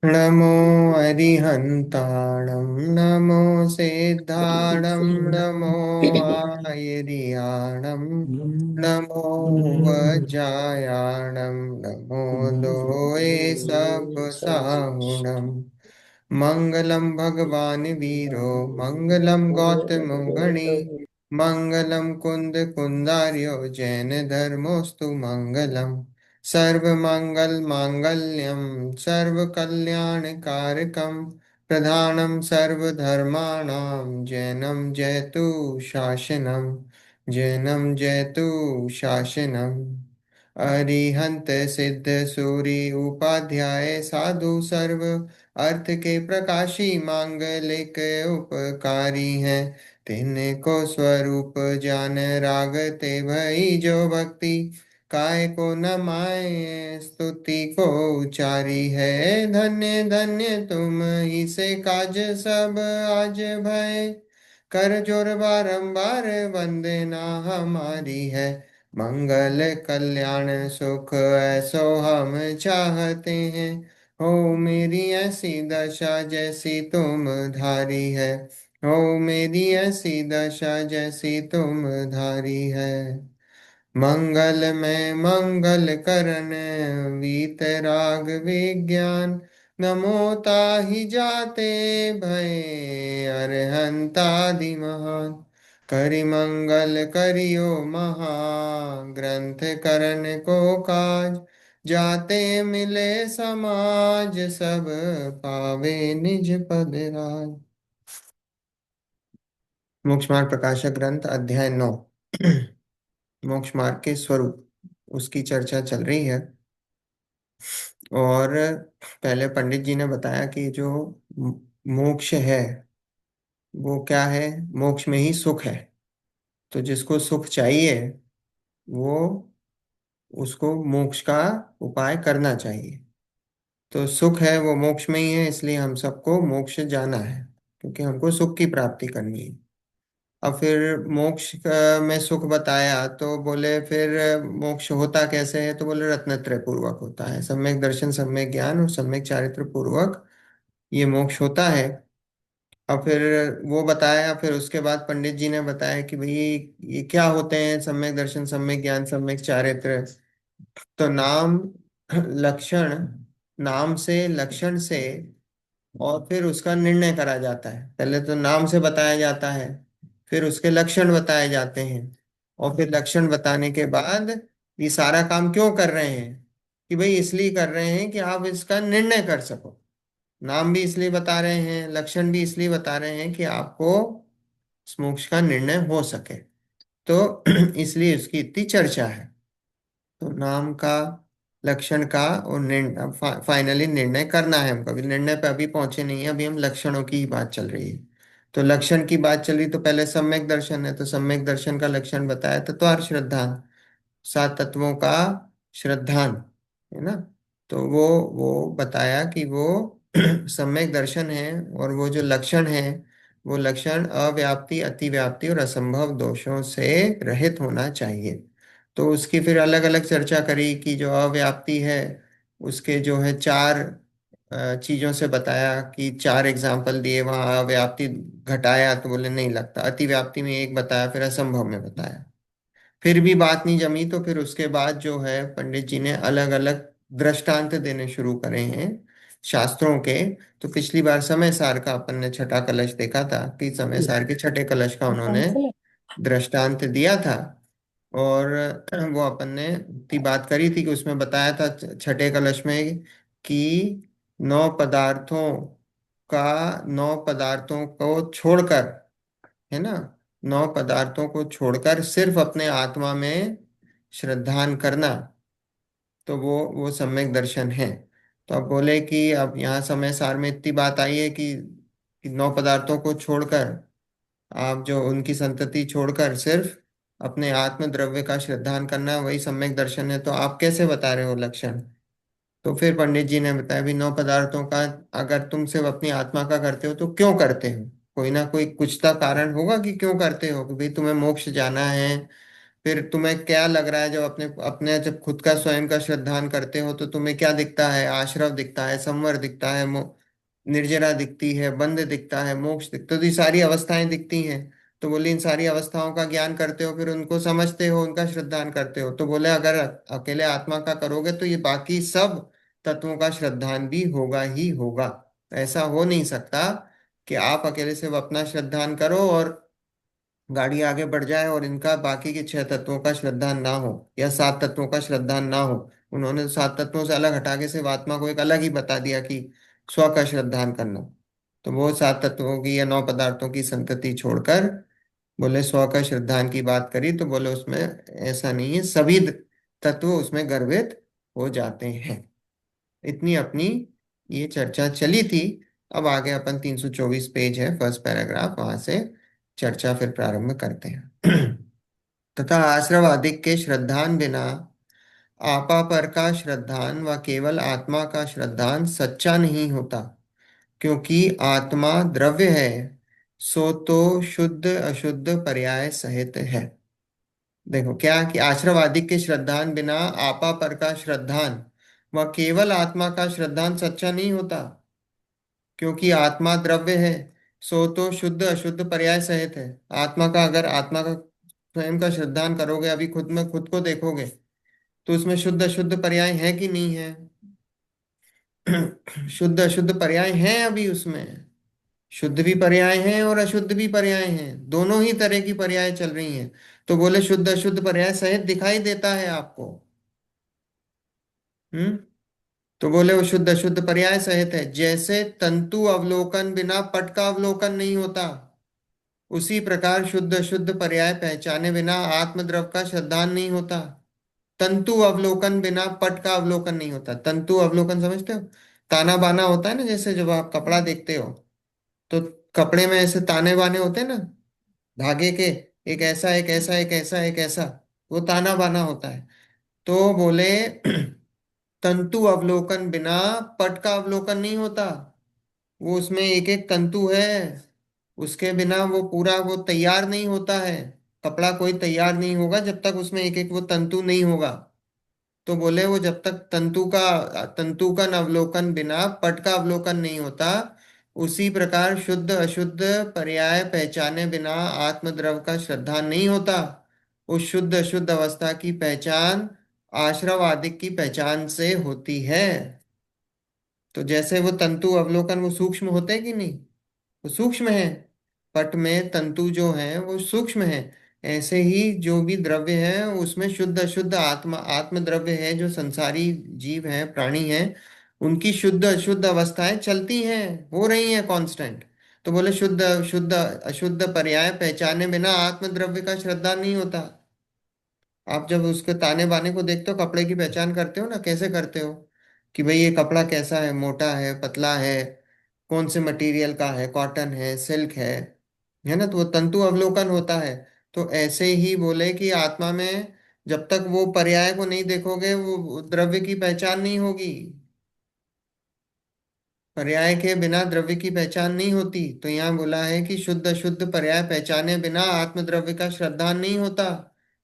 नमो अरिहन्ताणं नमो सिद्धाणं नमो आयर्याणं नमो वज्रायाणं नमो लोये सब साहुणम् मंगलम भगवान वीरो मंगलम गौतम गणी मंगलम कुंद कुंदार्यो जैन धर्मोस्तु मंगलम सर्वमंगल मांगल्यम सर्वकल्याणकारकम प्रधानम सर्वधर्माणां जैनम जयतु शासनम अरिहंत सिद्ध सूरि उपाध्याय साधु सर्व अर्थ के प्रकाशी मांगलिक उपकारी हैं। तिनको स्वरूप जान रागते भई जो भक्ति काय को न माए स्तुति को उचारी है। धन्य धन्य तुम ही से काज सब आज भय कर जोर बारंबार वंदना हमारी है। मंगल कल्याण सुख ऐसो हम चाहते हैं। हो मेरी ऐसी दशा जैसी तुम धारी है। हो मेरी ऐसी दशा जैसी तुम धारी है। मंगल में मंगल करन वीतराग विज्ञान नमो ताहि जाते भय अरहंतादि महान। करि मंगल करियो महा ग्रंथ करन को काज जाते मिले समाज सब पावे निज पद राज। मोक्ष मार्ग प्रकाशक ग्रंथ अध्याय 9। मोक्ष मार्ग के स्वरूप उसकी चर्चा चल रही है। और पहले पंडित जी ने बताया कि जो मोक्ष है वो क्या है। मोक्ष में ही सुख है। तो जिसको सुख चाहिए वो उसको मोक्ष का उपाय करना चाहिए। तो सुख है वो मोक्ष में ही है, इसलिए हम सबको मोक्ष जाना है क्योंकि हमको सुख की प्राप्ति करनी है। अब फिर मोक्ष में सुख बताया तो बोले फिर मोक्ष होता कैसे है, तो बोले रत्नत्रय पूर्वक होता है। सम्यक दर्शन, सम्यक ज्ञान और सम्यक चारित्र पूर्वक ये मोक्ष होता है। अब फिर वो बताया, फिर उसके बाद पंडित जी ने बताया कि भाई ये क्या होते हैं सम्यक दर्शन, सम्यक ज्ञान, सम्यक चारित्र। तो नाम, लक्षण, नाम से, लक्षण से और फिर उसका निर्णय करा जाता है। पहले तो नाम से बताया जाता है, फिर उसके लक्षण बताए जाते हैं, और फिर लक्षण बताने के बाद ये सारा काम क्यों कर रहे हैं, कि भाई इसलिए कर रहे हैं कि आप इसका निर्णय कर सको। नाम भी इसलिए बता रहे हैं, लक्षण भी इसलिए बता रहे हैं कि आपको इस मोक्ष का निर्णय हो सके। तो इसलिए उसकी इतनी चर्चा है। तो नाम का, लक्षण का और निर्णय, फाइनली निर्णय करना है हमको। अभी निर्णय पे अभी पहुंचे नहीं है, अभी हम लक्षणों की ही बात चल रही है। तो लक्षण की बात चल रही, तो पहले सम्यक दर्शन है, तो सम्यक दर्शन का लक्षण बताया तत्वार श्रद्धान, सात तत्वों का श्रद्धान, है ना। तो वो बताया कि वो सम्यक दर्शन है, और वो जो लक्षण है वो लक्षण अव्याप्ति, अतिव्याप्ति और असंभव दोषों से रहित होना चाहिए। तो उसकी फिर अलग अलग चर्चा करी कि जो अव्याप्ति है उसके जो है चार चीजों से बताया, कि चार एग्जाम्पल दिए, वहां अव्याप्ति घटाया तो बोले नहीं लगता। अतिव्याप्ति में एक बताया, फिर असंभव में बताया। फिर भी बात नहीं जमी, तो फिर उसके बाद जो है पंडित जी ने अलग अलग दृष्टांत देने शुरू करे हैं शास्त्रों के। तो पिछली बार समय सार का अपन ने छठा कलश देखा था, कि समय सार के छठे कलश का उन्होंने दृष्टांत दिया था। और वो अपन ने इतनी बात करी थी कि उसमें बताया था छठे कलश में कि नौ पदार्थों का, नौ पदार्थों को छोड़कर, है ना, नौ पदार्थों को छोड़कर सिर्फ अपने आत्मा में श्रद्धान करना, तो वो सम्यक दर्शन है। तो अब बोले कि अब यहाँ समय सार में इतनी बात आई है कि नौ पदार्थों को छोड़कर, आप जो उनकी संतति छोड़कर सिर्फ अपने आत्म द्रव्य का श्रद्धान करना, वही सम्यक दर्शन है। तो आप कैसे बता रहे हो लक्षण। तो फिर पंडित जी ने बताया भी नौ पदार्थों का अगर तुम सिर्फ अपनी आत्मा का करते हो तो क्यों करते हो। कोई ना कोई कुछ तो कारण होगा कि क्यों करते हो, कि भाई तुम्हें मोक्ष जाना है, फिर तुम्हें क्या लग रहा है जब अपने अपने जब खुद का स्वयं का श्रद्धान करते हो तो तुम्हें क्या दिखता है? आश्रव दिखता है, संवर दिखता है, निर्जरा दिखती है, बंध दिखता है, मोक्ष दिखता है, तो ये सारी अवस्थाएं दिखती हैं। तो बोले इन सारी अवस्थाओं का ज्ञान करते हो, फिर उनको समझते हो, उनका श्रद्धान करते हो। तो बोले अगर अकेले आत्मा का करोगे तो ये बाकी सब तत्वों का श्रद्धान भी होगा ही होगा। ऐसा हो नहीं सकता कि आप अकेले सिर्फ अपना श्रद्धान करो और गाड़ी आगे बढ़ जाए और इनका बाकी के छह तत्वों का श्रद्धान ना हो या सात तत्वों का श्रद्धान ना हो। उन्होंने तो सात तत्वों से अलग हटा के सिर्फ आत्मा को एक अलग ही बता दिया कि स्व का श्रद्धान करना। तो वो सात तत्वों की या नौ पदार्थों की संतति छोड़कर बोले स्व का श्रद्धान की बात करी, तो बोले उसमें ऐसा नहीं है, सभी तत्व उसमें गर्भित हो जाते हैं। इतनी अपनी ये चर्चा चली थी। अब आगे अपन 324 पेज है, फर्स्ट पैराग्राफ, वहां से चर्चा फिर प्रारंभ करते हैं। तथा आश्रव आदिक के श्रद्धान बिना आपा पर का श्रद्धान व केवल आत्मा का श्रद्धान सच्चा नहीं होता, क्योंकि आत्मा द्रव्य है, सो तो शुद्ध अशुद्ध पर्याय सहित है। देखो क्या कि आश्रव आदि के श्रद्धान बिना आपा पर का श्रद्धान व केवल आत्मा का श्रद्धान सच्चा नहीं होता, क्योंकि आत्मा द्रव्य है, सो तो शुद्ध अशुद्ध पर्याय सहित है। आत्मा का अगर आत्मा का स्वयं का श्रद्धान करोगे, अभी खुद में खुद को देखोगे तो उसमें शुद्ध अशुद्ध पर्याय है कि नहीं है? शुद्ध अशुद्ध पर्याय हैं अभी उसमें। शुद्ध भी पर्याय हैं और अशुद्ध भी पर्याय हैं, दोनों ही तरह की पर्याय चल रही हैं। तो बोले शुद्ध अशुद्ध पर्याय सहित दिखाई देता है आपको। हम्म। तो बोले वो शुद्ध अशुद्ध पर्याय सहित है। जैसे तंतु अवलोकन बिना पट का अवलोकन नहीं होता, उसी प्रकार शुद्ध अशुद्ध पर्याय पहचाने बिना आत्मद्रव का श्रद्धान नहीं होता। तंतु अवलोकन बिना पट का अवलोकन नहीं होता। तंतु अवलोकन समझते हो? ताना बाना होता है ना, जैसे जब आप कपड़ा देखते हो तो कपड़े में ऐसे ताने बाने होते हैं ना, धागे के, एक ऐसा एक ऐसा एक ऐसा एक ऐसा, वो ताना बाना होता है। तो बोले तंतु अवलोकन बिना पट का अवलोकन नहीं होता। वो उसमें एक एक तंतु है, उसके बिना वो पूरा वो तैयार नहीं होता है। कपड़ा कोई तैयार नहीं होगा जब तक उसमें एक एक वो तंतु नहीं होगा। तो बोले वो जब तक तंतु का अवलोकन बिना पट का अवलोकन नहीं होता, उसी प्रकार शुद्ध अशुद्ध पर्याय पहचाने बिना आत्मद्रव का श्रद्धा नहीं होता। उस शुद्ध अशुद्ध अवस्था की पहचान आश्रव आदि की पहचान से होती है। तो जैसे वो तंतु अवलोकन वो सूक्ष्म होते हैं कि नहीं? वो सूक्ष्म है। पट में तंतु जो है वो सूक्ष्म है। ऐसे ही जो भी द्रव्य है उसमें शुद्ध अशुद्ध आत्मा आत्म द्रव्य है, जो संसारी जीव है, प्राणी है, उनकी शुद्ध अशुद्ध अवस्थाएं चलती हैं, हो रही हैं कांस्टेंट। तो बोले शुद्ध शुद्ध अशुद्ध पर्याय पहचाने बिना आत्म द्रव्य का श्रद्धा नहीं होता। आप जब उसके ताने बाने को देखते हो, कपड़े की पहचान करते हो ना, कैसे करते हो कि भाई ये कपड़ा कैसा है, मोटा है, पतला है, कौन से मटेरियल का है, कॉटन है, सिल्क है ना? तो वो तंतु अवलोकन होता है। तो ऐसे ही बोले कि आत्मा में जब तक वो पर्याय को नहीं देखोगे वो द्रव्य की पहचान नहीं होगी। पर्याय के बिना द्रव्य की पहचान नहीं होती। तो यहाँ बोला है कि शुद्ध अशुद्ध पर्याय पहचाने बिना आत्मद्रव्य का श्रद्धान नहीं होता।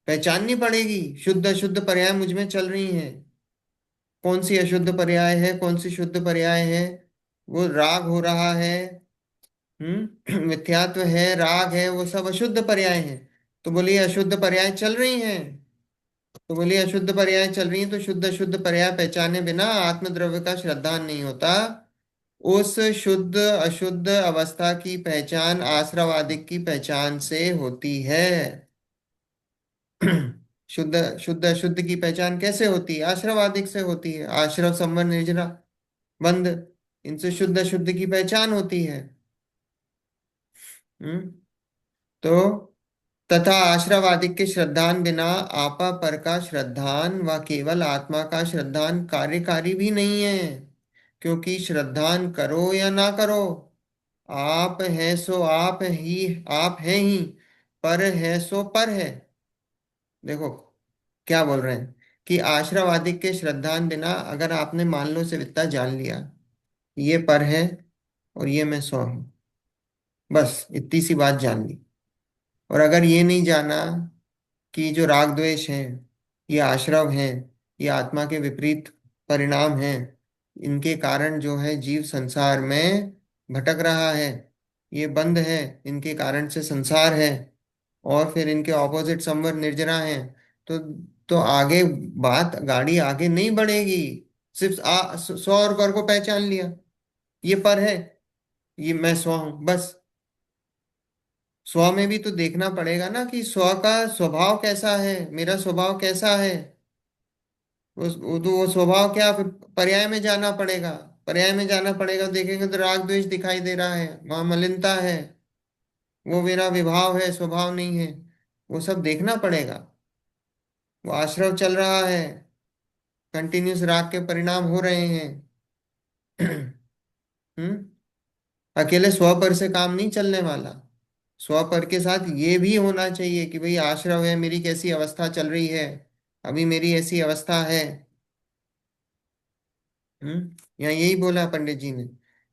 पहचाननी पड़ेगी, शुद्ध अशुद्ध पर्याय मुझ में चल रही हैं। कौन सी अशुद्ध पर्याय है, कौन सी शुद्ध पर्याय है? वो राग हो रहा है, मिथ्यात्व है, राग है, वो सब अशुद्ध पर्याय हैं। तो बोलिए अशुद्ध पर्याय चल रही हैं। तो बोलिए अशुद्ध पर्याय चल रही हैं, तो शुद्ध अशुद्ध पर्याय पहचाने बिना आत्मद्रव्य का श्रद्धान नहीं होता। उस शुद्ध अशुद्ध अवस्था की पहचान आश्रवादिक की पहचान से होती है। शुद्ध शुद्ध अशुद्ध की पहचान कैसे होती है? आश्रवादिक से होती है। आश्रव संवर निर्जरा बंध, इनसे शुद्ध अशुद्ध की पहचान होती है। हम्म। तो तथा आश्रवादिक के श्रद्धान बिना आपा पर का श्रद्धान व केवल आत्मा का श्रद्धान कार्यकारी भी नहीं है, क्योंकि श्रद्धान करो या ना करो, आप है सो आप है ही, पर है सो पर है। देखो क्या बोल रहे हैं कि आश्रवादी के श्रद्धान बिना अगर आपने मान लो सिर्फ इतना जान लिया, ये पर है और ये मैं सो हूं, बस इतनी सी बात जान ली, और अगर ये नहीं जाना कि जो राग द्वेष हैं, ये आश्रव हैं, ये आत्मा के विपरीत परिणाम हैं। इनके कारण जो है जीव संसार में भटक रहा है। ये बंध है, इनके कारण से संसार है। और फिर इनके ऑपोजिट संवर निर्जरा है। तो आगे बात, गाड़ी आगे नहीं बढ़ेगी। सिर्फ स्व और पर को पहचान लिया, ये पर है, ये मैं स्व हूं, बस। स्व में भी तो देखना पड़ेगा ना कि स्व का स्वभाव कैसा है, मेरा स्वभाव कैसा है। वो स्वभाव क्या, फिर पर्याय में जाना पड़ेगा। पर्याय में जाना पड़ेगा, देखेंगे तो राग द्वेष दिखाई दे रहा है, वहां मलिनता है। वो मेरा विभाव है, स्वभाव नहीं है। वो सब देखना पड़ेगा। वो आश्रव चल रहा है, कंटिन्यूस राग के परिणाम हो रहे हैं। हम्म। अकेले स्व पर से काम नहीं चलने वाला। स्व पर के साथ ये भी होना चाहिए कि भाई आश्रव है, मेरी कैसी अवस्था चल रही है, अभी मेरी ऐसी अवस्था है। यहाँ यही बोला पंडित जी ने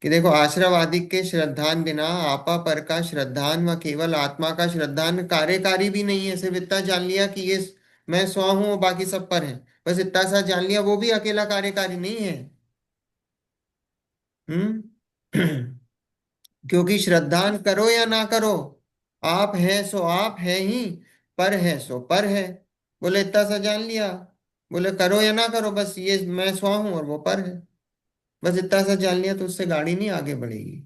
कि देखो, आश्रव आदि के श्रद्धान बिना आपा पर का श्रद्धान व केवल आत्मा का श्रद्धान कार्यकारी भी नहीं है। सिर्फ इतना जान लिया कि ये मैं स्व हूं और बाकी सब पर है, बस इतना सा जान लिया, वो भी अकेला कार्यकारी नहीं है। हम्म। क्योंकि श्रद्धान करो या ना करो, आप है सो आप है ही, पर है सो पर है। बोले इतना सा जान लिया, बोले करो या ना करो, बस ये मैं स्व हूं और वो पर है। बस इतना सा जान लिया तो उससे गाड़ी नहीं आगे बढ़ेगी।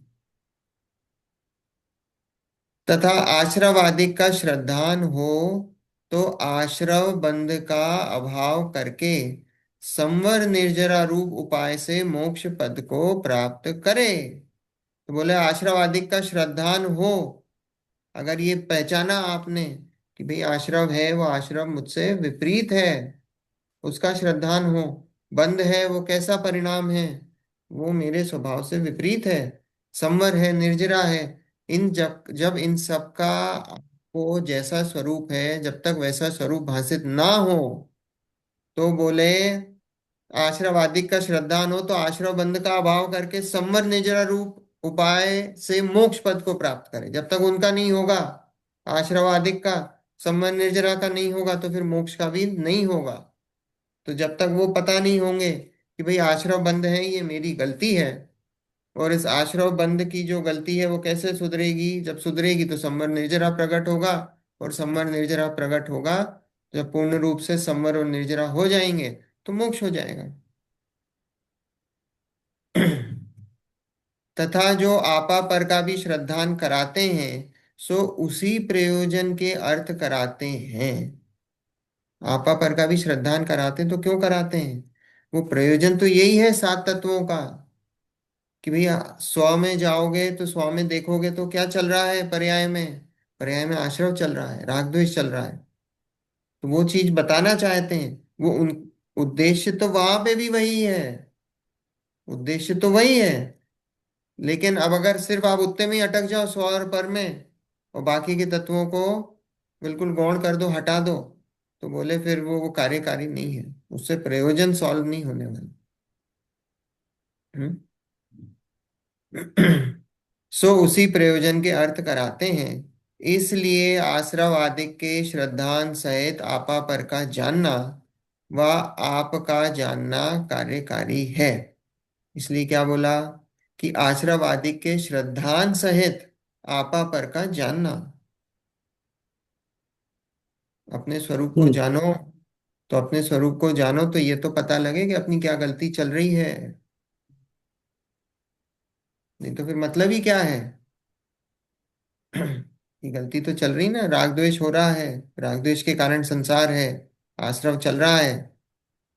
तथा आश्रव आदि का श्रद्धान हो तो आश्रव बंध का अभाव करके संवर निर्जरा रूप उपाय से मोक्ष पद को प्राप्त करे। तो बोले आश्रव आदि का श्रद्धान हो, अगर ये पहचाना आपने कि भाई आश्रव है, वो आश्रव मुझसे विपरीत है, उसका श्रद्धान हो। बंध है, वो कैसा परिणाम है, वो मेरे स्वभाव से विपरीत है। संवर है, निर्जरा है। इन जब जब इन सब का आपको जैसा स्वरूप है, जब तक वैसा स्वरूप भाषित ना हो, तो बोले आश्रवादी का श्रद्धान हो तो आश्रव बंध का अभाव करके संवर निर्जरा रूप उपाय से मोक्ष पद को प्राप्त करे। जब तक उनका नहीं होगा, आश्रवादिक का, संवर निर्जरा का नहीं होगा, तो फिर मोक्ष का भी नहीं होगा। तो जब तक वो पता नहीं होंगे कि भाई आश्रव बंद है, ये मेरी गलती है, और इस आश्रव बंद की जो गलती है वो कैसे सुधरेगी, जब सुधरेगी तो संवर निर्जरा प्रकट होगा। और संवर निर्जरा प्रकट होगा, जब पूर्ण रूप से संवर और निर्जरा हो जाएंगे तो मोक्ष हो जाएगा। तथा जो आपा पर का भी श्रद्धान कराते हैं, सो उसी प्रयोजन के अर्थ कराते हैं। आपा पर का भी श्रद्धान कराते हैं तो क्यों कराते हैं? वो प्रयोजन तो यही है सात तत्वों का, कि भैया स्व में जाओगे तो स्व में देखोगे तो क्या चल रहा है पर्याय में। पर्याय में आश्रव चल रहा है, राग द्वेष चल रहा है। तो वो चीज बताना चाहते हैं। वो उन उद्देश्य तो वहां पे भी वही है, उद्देश्य तो वही है। लेकिन अब अगर सिर्फ आप उतने में ही अटक जाओ, स्व और पर में, और बाकी के तत्वों को बिल्कुल गौण कर दो, हटा दो, तो बोले फिर वो कार्यकारी नहीं है, उससे प्रयोजन सॉल्व नहीं होने वाला। हम्म। सो उसी प्रयोजन के अर्थ कराते हैं। इसलिए आश्रव आदि के श्रद्धान सहित आपा पर का जानना व आपका जानना कार्यकारी है। इसलिए क्या बोला कि आश्रव आदि के श्रद्धान सहित आपा पर का जानना, अपने स्वरूप को हम्म। जानो। तो अपने स्वरूप को जानो तो ये तो पता लगे कि अपनी क्या गलती चल रही है। नहीं तो फिर मतलब ही क्या है। ये गलती तो चल रही ना, राग द्वेष हो रहा है, राग द्वेष के कारण संसार है, आश्रव चल रहा है।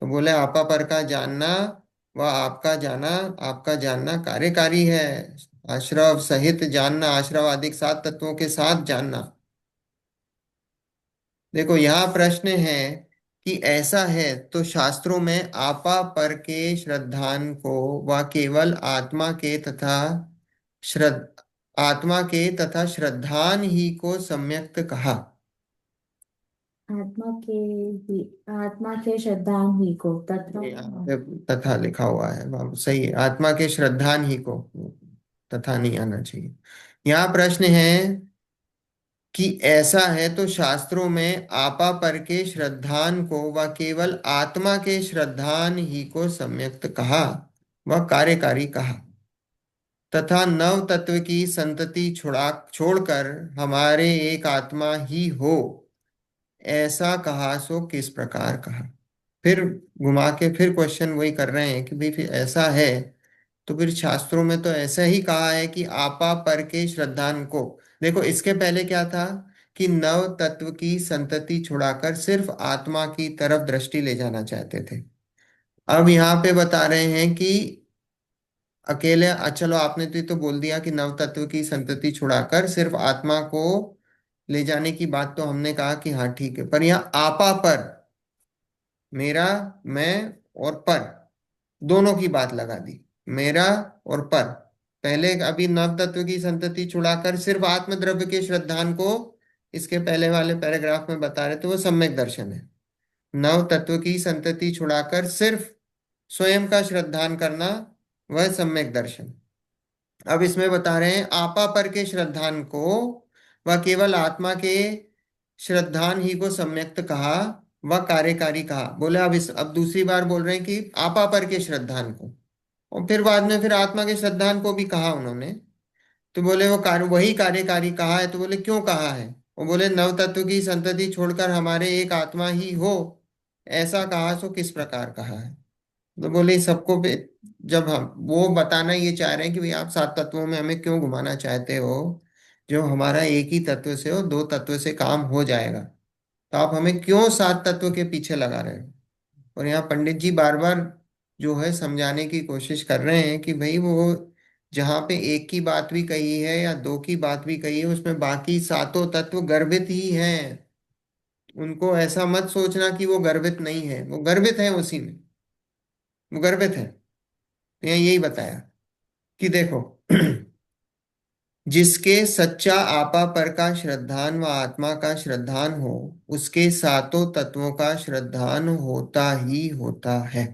तो बोले आपा पर का जानना व आपका जाना, आपका जानना कार्यकारी है। आश्रव सहित जानना, आश्रव आदि सात तत्वों के साथ जानना। देखो यहाँ प्रश्न है कि ऐसा है तो शास्त्रों में आपा पर के श्रद्धान को व केवल आत्मा के तथा श्रद्ध आत्मा के तथा श्रद्धान ही को सम्यक्त कहा। आत्मा के ही, आत्मा के श्रद्धान ही को तत्व। यहाँ पे तथा लिखा हुआ है, बाबू सही है, आत्मा के श्रद्धान ही को, तथा नहीं आना चाहिए। यहाँ प्रश्न है कि ऐसा है तो शास्त्रों में आपा पर के श्रद्धान को व केवल आत्मा के श्रद्धान ही को सम्यक्त कहा व कार्यकारी कहा, तथा नव तत्व की संतति छोड़कर हमारे एक आत्मा ही हो ऐसा कहा सो किस प्रकार कहा। फिर घुमा के फिर क्वेश्चन वही कर रहे हैं कि भाई फिर ऐसा है तो फिर शास्त्रों में तो ऐसा ही कहा है कि आपा पर के श्रद्धान को। देखो इसके पहले क्या था कि नव तत्व की संतति छुड़ाकर सिर्फ आत्मा की तरफ दृष्टि ले जाना चाहते थे। अब यहाँ पे बता रहे हैं कि अकेले चलो आपने तो ये तो बोल दिया कि नव तत्व की संतति छुड़ाकर सिर्फ आत्मा को ले जाने की बात तो हमने कहा कि हाँ ठीक है, पर यहाँ आपा पर मेरा, मैं और पर दोनों की बात लगा दी। मेरा और पर, पहले अभी नव तत्व की संतति छुड़ाकर सिर्फ आत्मद्रव्य के श्रद्धान को इसके पहले वाले पैराग्राफ में बता रहे थे, वो सम्यक दर्शन है। नव तत्व की संतति छुड़ाकर सिर्फ स्वयं का श्रद्धान करना, वह सम्यक दर्शन। अब इसमें बता रहे हैं आपा पर के श्रद्धान को व केवल आत्मा के श्रद्धान ही को सम्यक्त कहा व कार्यकारी कहा। बोले अब दूसरी बार बोल रहे हैं कि आपा पर के श्रद्धान को, और फिर बाद में फिर आत्मा के श्रद्धान को भी कहा उन्होंने। तो बोले वो कार्य वही कार्यकारी कहा है, तो बोले क्यों कहा है। वो बोले नव तत्व की संतति छोड़कर हमारे एक आत्मा ही हो ऐसा कहा सो किस प्रकार कहा है। तो बोले सबको जब हम वो बताना ये चाह रहे हैं कि भाई आप सात तत्वों में हमें क्यों घुमाना चाहते हो, जो हमारा एक ही तत्व से हो, दो तत्व से काम हो जाएगा, तो आप हमें क्यों सात तत्व के पीछे लगा रहे हो। और यहाँ पंडित जी बार बार जो है समझाने की कोशिश कर रहे हैं कि भाई वो जहाँ पे एक की बात भी कही है या दो की बात भी कही है उसमें बाकी सातों तत्व गर्भित ही हैं। उनको ऐसा मत सोचना कि वो गर्भित नहीं है, वो गर्भित है उसी में, वो गर्भित है। तो यहाँ यही बताया कि देखो जिसके सच्चा आपा पर का श्रद्धान व आत्मा का श्रद्धान हो उसके सातों तत्वों का श्रद्धान होता ही होता है,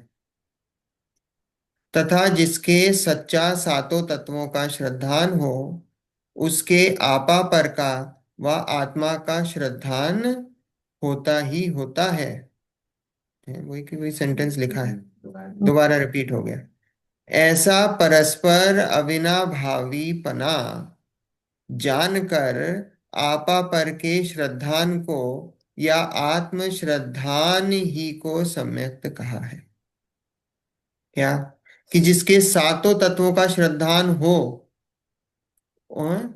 तथा जिसके सच्चा सातों तत्वों का श्रद्धान हो उसके आपा पर का व आत्मा का श्रद्धान होता ही होता है। वही कि वही सेंटेंस लिखा है, दोबारा रिपीट हो गया। ऐसा परस्पर अविनाभावीपना जानकर आपा पर के श्रद्धान को या आत्म श्रद्धान ही को सम्यक्त कहा है। क्या कि जिसके सातों तत्वों का श्रद्धान हो और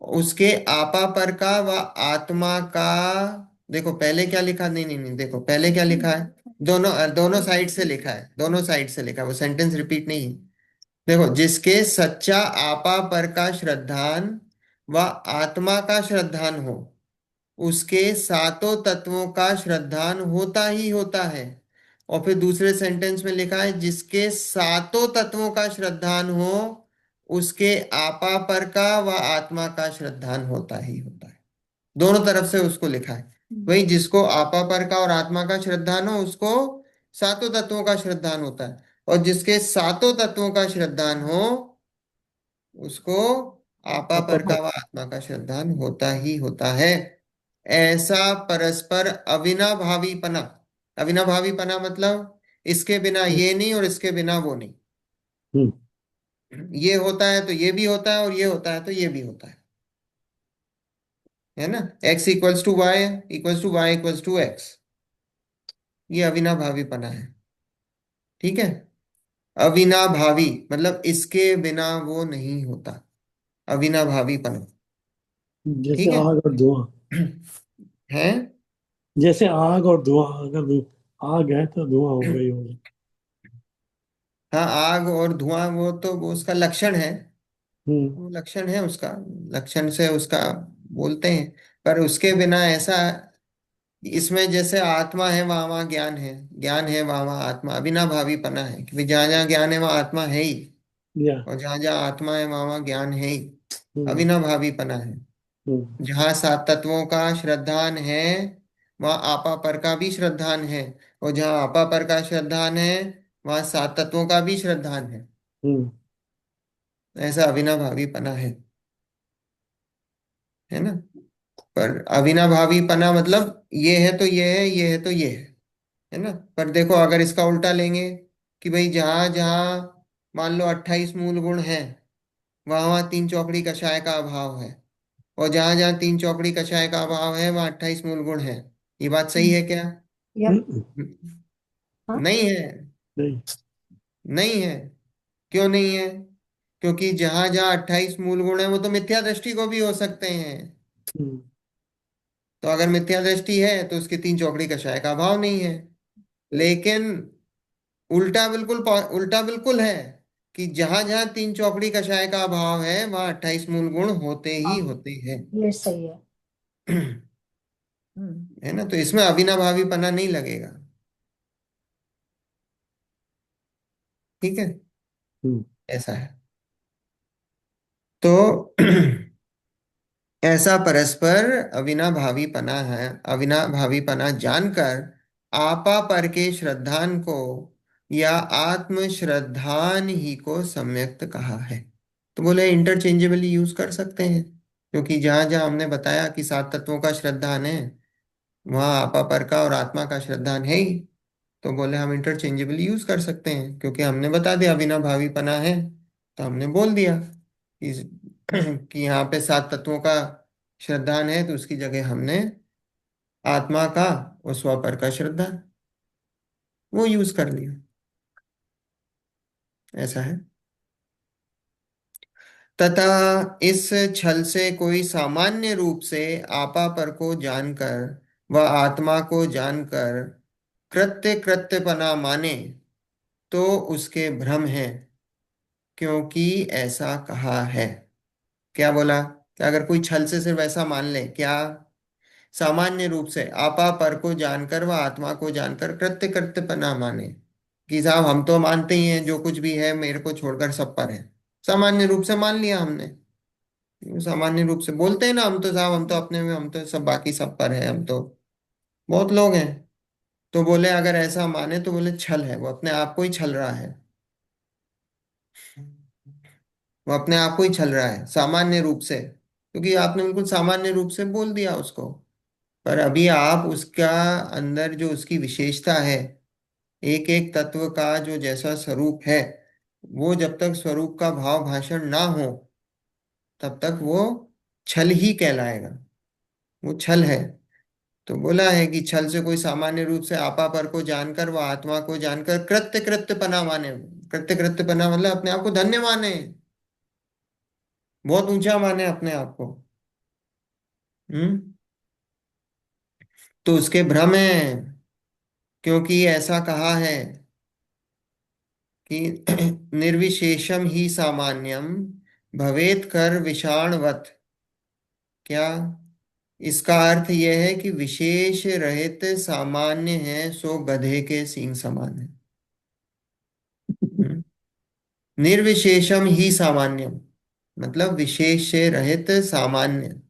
उसके आपा पर का व आत्मा का। देखो पहले क्या लिखा, नहीं नहीं नहीं, देखो पहले क्या लिखा है, दोनों दोनों साइड से लिखा है, दोनों साइड से लिखा है, वो सेंटेंस रिपीट नहीं है। देखो जिसके सच्चा आपा पर का श्रद्धान व आत्मा का श्रद्धान हो उसके सातों तत्वों का श्रद्धान होता ही होता है। और फिर दूसरे सेंटेंस में लिखा है जिसके सातों तत्वों का श्रद्धान हो उसके आपा पर का व आत्मा का श्रद्धान होता ही होता है। दोनों तरफ से उसको लिखा है। वही जिसको आपा पर का और आत्मा का श्रद्धान हो उसको सातों तत्वों का श्रद्धान होता है, और जिसके सातों तत्वों का श्रद्धान हो उसको आपा पर का व आत्मा का श्रद्धान होता ही होता है। ऐसा परस्पर अविनाभावीपना, अविनाभावीपना मतलब इसके बिना ये नहीं और इसके बिना वो नहीं, हम्म। ये होता है तो ये भी होता है और ये होता है तो ये भी होता है ना। x equals to y equals to y equals to x, ये अविनाभावीपना है। ठीक है, अविनाभावी मतलब इसके बिना वो नहीं होता, अविनाभावीपना। जैसे ठीक है आग और धुआं। है। जैसे आग और धुआं, अगर आग है तो धुआं हो गई होगी। हाँ आग और धुआं वो तो वो उसका लक्षण है, हम्म। वो लक्षण है उसका, लक्षण से उसका बोलते हैं। पर उसके बिना ऐसा, इसमें जैसे आत्मा है वहां वहां ज्ञान है, ज्ञान है वहां वहां आत्मा, अविनाभावीपना है कि जहां जहां ज्ञान है वहां आत्मा है ही, या। और जहां जहां आत्मा है वहां वहां ज्ञान है ही, हम्म। अविनाभावीपना है। हम्म। जहाँ सात तत्वों का श्रद्धान है वहाँ आपा पर का भी श्रद्धान है, और जहाँ आपा पर का श्रद्धान है वहाँ सात तत्वों का भी श्रद्धान है। हम्म। ऐसा अविनाभावीपना है ना। पर अविनाभावीपना मतलब ये है तो ये है, ये है तो ये है ना। पर देखो अगर इसका उल्टा लेंगे कि भाई जहां जहां मान लो 28 मूल गुण है, वहां वहां तीन चौकड़ी कषाय का अभाव है, और जहां जहां तीन चौकड़ी कषाय का अभाव है वहां 28 मूल गुण है। ये बात सही है क्या? यप। हम्म, हाँ। नहीं है। नहीं। नहीं है। क्यों नहीं है? क्योंकि जहां जहां 28 मूल गुण है वो तो मिथ्या दृष्टि को भी हो सकते हैं। हम्म, तो अगर मिथ्या दृष्टि है तो उसकी तीन चौकड़ी कषाय का अभाव नहीं है। लेकिन उल्टा बिल्कुल है कि जहां जहां तीन चौकड़ी कषाय का अभाव है वहां 28 मूल गुण होते ही हाँ, होते हैं। ये सही है। हम्म। है ना, तो इसमें अविनाभावीपना नहीं लगेगा। ठीक है। हम्म, ऐसा है। तो ऐसा परस्पर अविनाभावीपना है। अविनाभावीपना जानकर आपा पर के श्रद्धान को या आत्म श्रद्धान ही को सम्यक्त कहा है। तो बोले इंटरचेंजेबली यूज कर सकते हैं, क्योंकि जहां जहां हमने बताया कि सात तत्वों का श्रद्धान है, वहां आपा पर का और आत्मा का श्रद्धान है ही। तो बोले हम इंटरचेंजेबली यूज कर सकते हैं, क्योंकि हमने बता दिया अविनाभावीपना है, तो हमने बोल दिया कि कि यहाँ पे सात तत्वों का श्रद्धान है, तो उसकी जगह हमने आत्मा का और स्वपर का श्रद्धा वो यूज कर लिया। ऐसा है। तथा इस छल से कोई सामान्य रूप से आपा पर को जानकर व आत्मा को जानकर कृत्य कृत्यपना माने तो उसके भ्रम है, क्योंकि ऐसा कहा है। क्या बोला? कि अगर कोई छल से सिर्फ ऐसा मान ले क्या, सामान्य रूप से आपा पर को जानकर व आत्मा को जानकर कृत्य कृत्यपना माने, कि साहब हम तो मानते ही हैं जो कुछ भी है मेरे को छोड़कर सब पर है। सामान्य रूप से मान लिया हमने। सामान्य रूप से बोलते हैं ना, हम तो साहब हम तो अपने में, हम तो सब बाकी सब पर है, हम तो बहुत लोग हैं। तो बोले अगर ऐसा माने तो बोले छल है, वो अपने आप को ही छल रहा है। वो अपने आप को ही छल रहा है सामान्य रूप से, क्योंकि आपने बिल्कुल सामान्य रूप से बोल दिया उसको। पर अभी आप उसका अंदर जो उसकी विशेषता है, एक एक तत्व का जो जैसा स्वरूप है, वो जब तक स्वरूप का भाव भाषण ना हो तब तक वो छल ही कहलाएगा। वो छल है। तो बोला है कि छल से कोई सामान्य रूप से आपा पर को जानकर व आत्मा को जानकर कृत्य कृत्यपना माने। कृत्य कृत्यपना मतलब अपने आप को धन्य माने, बहुत ऊंचा माने अपने आप को। हम्म। तो उसके भ्रम है, क्योंकि ऐसा कहा है कि निर्विशेषम ही सामान्यम भवेत कर विषाणवत। क्या? इसका अर्थ यह है कि विशेष रहित सामान्य है सो गधे के सींग समान है। हम्म? निर्विशेषम ही सामान्यम मतलब विशेष से रहित सामान्य।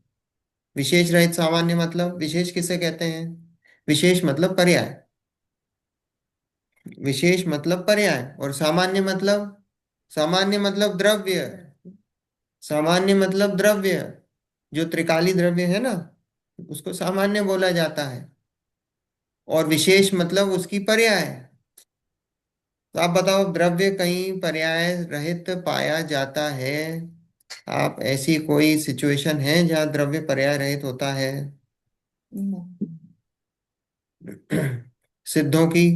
विशेष रहित सामान्य मतलब विशेष किसे कहते हैं? विशेष मतलब पर्याय। विशेष मतलब पर्याय, और सामान्य मतलब द्रव्य। सामान्य मतलब द्रव्य, जो त्रिकाली द्रव्य है ना, उसको सामान्य बोला जाता है। और विशेष मतलब उसकी पर्याय। तो आप बताओ द्रव्य कहीं पर्याय रहित पाया जाता है? आप ऐसी कोई सिचुएशन है जहाँ द्रव्य पर्याय रहित होता है? नहीं। सिद्धों की।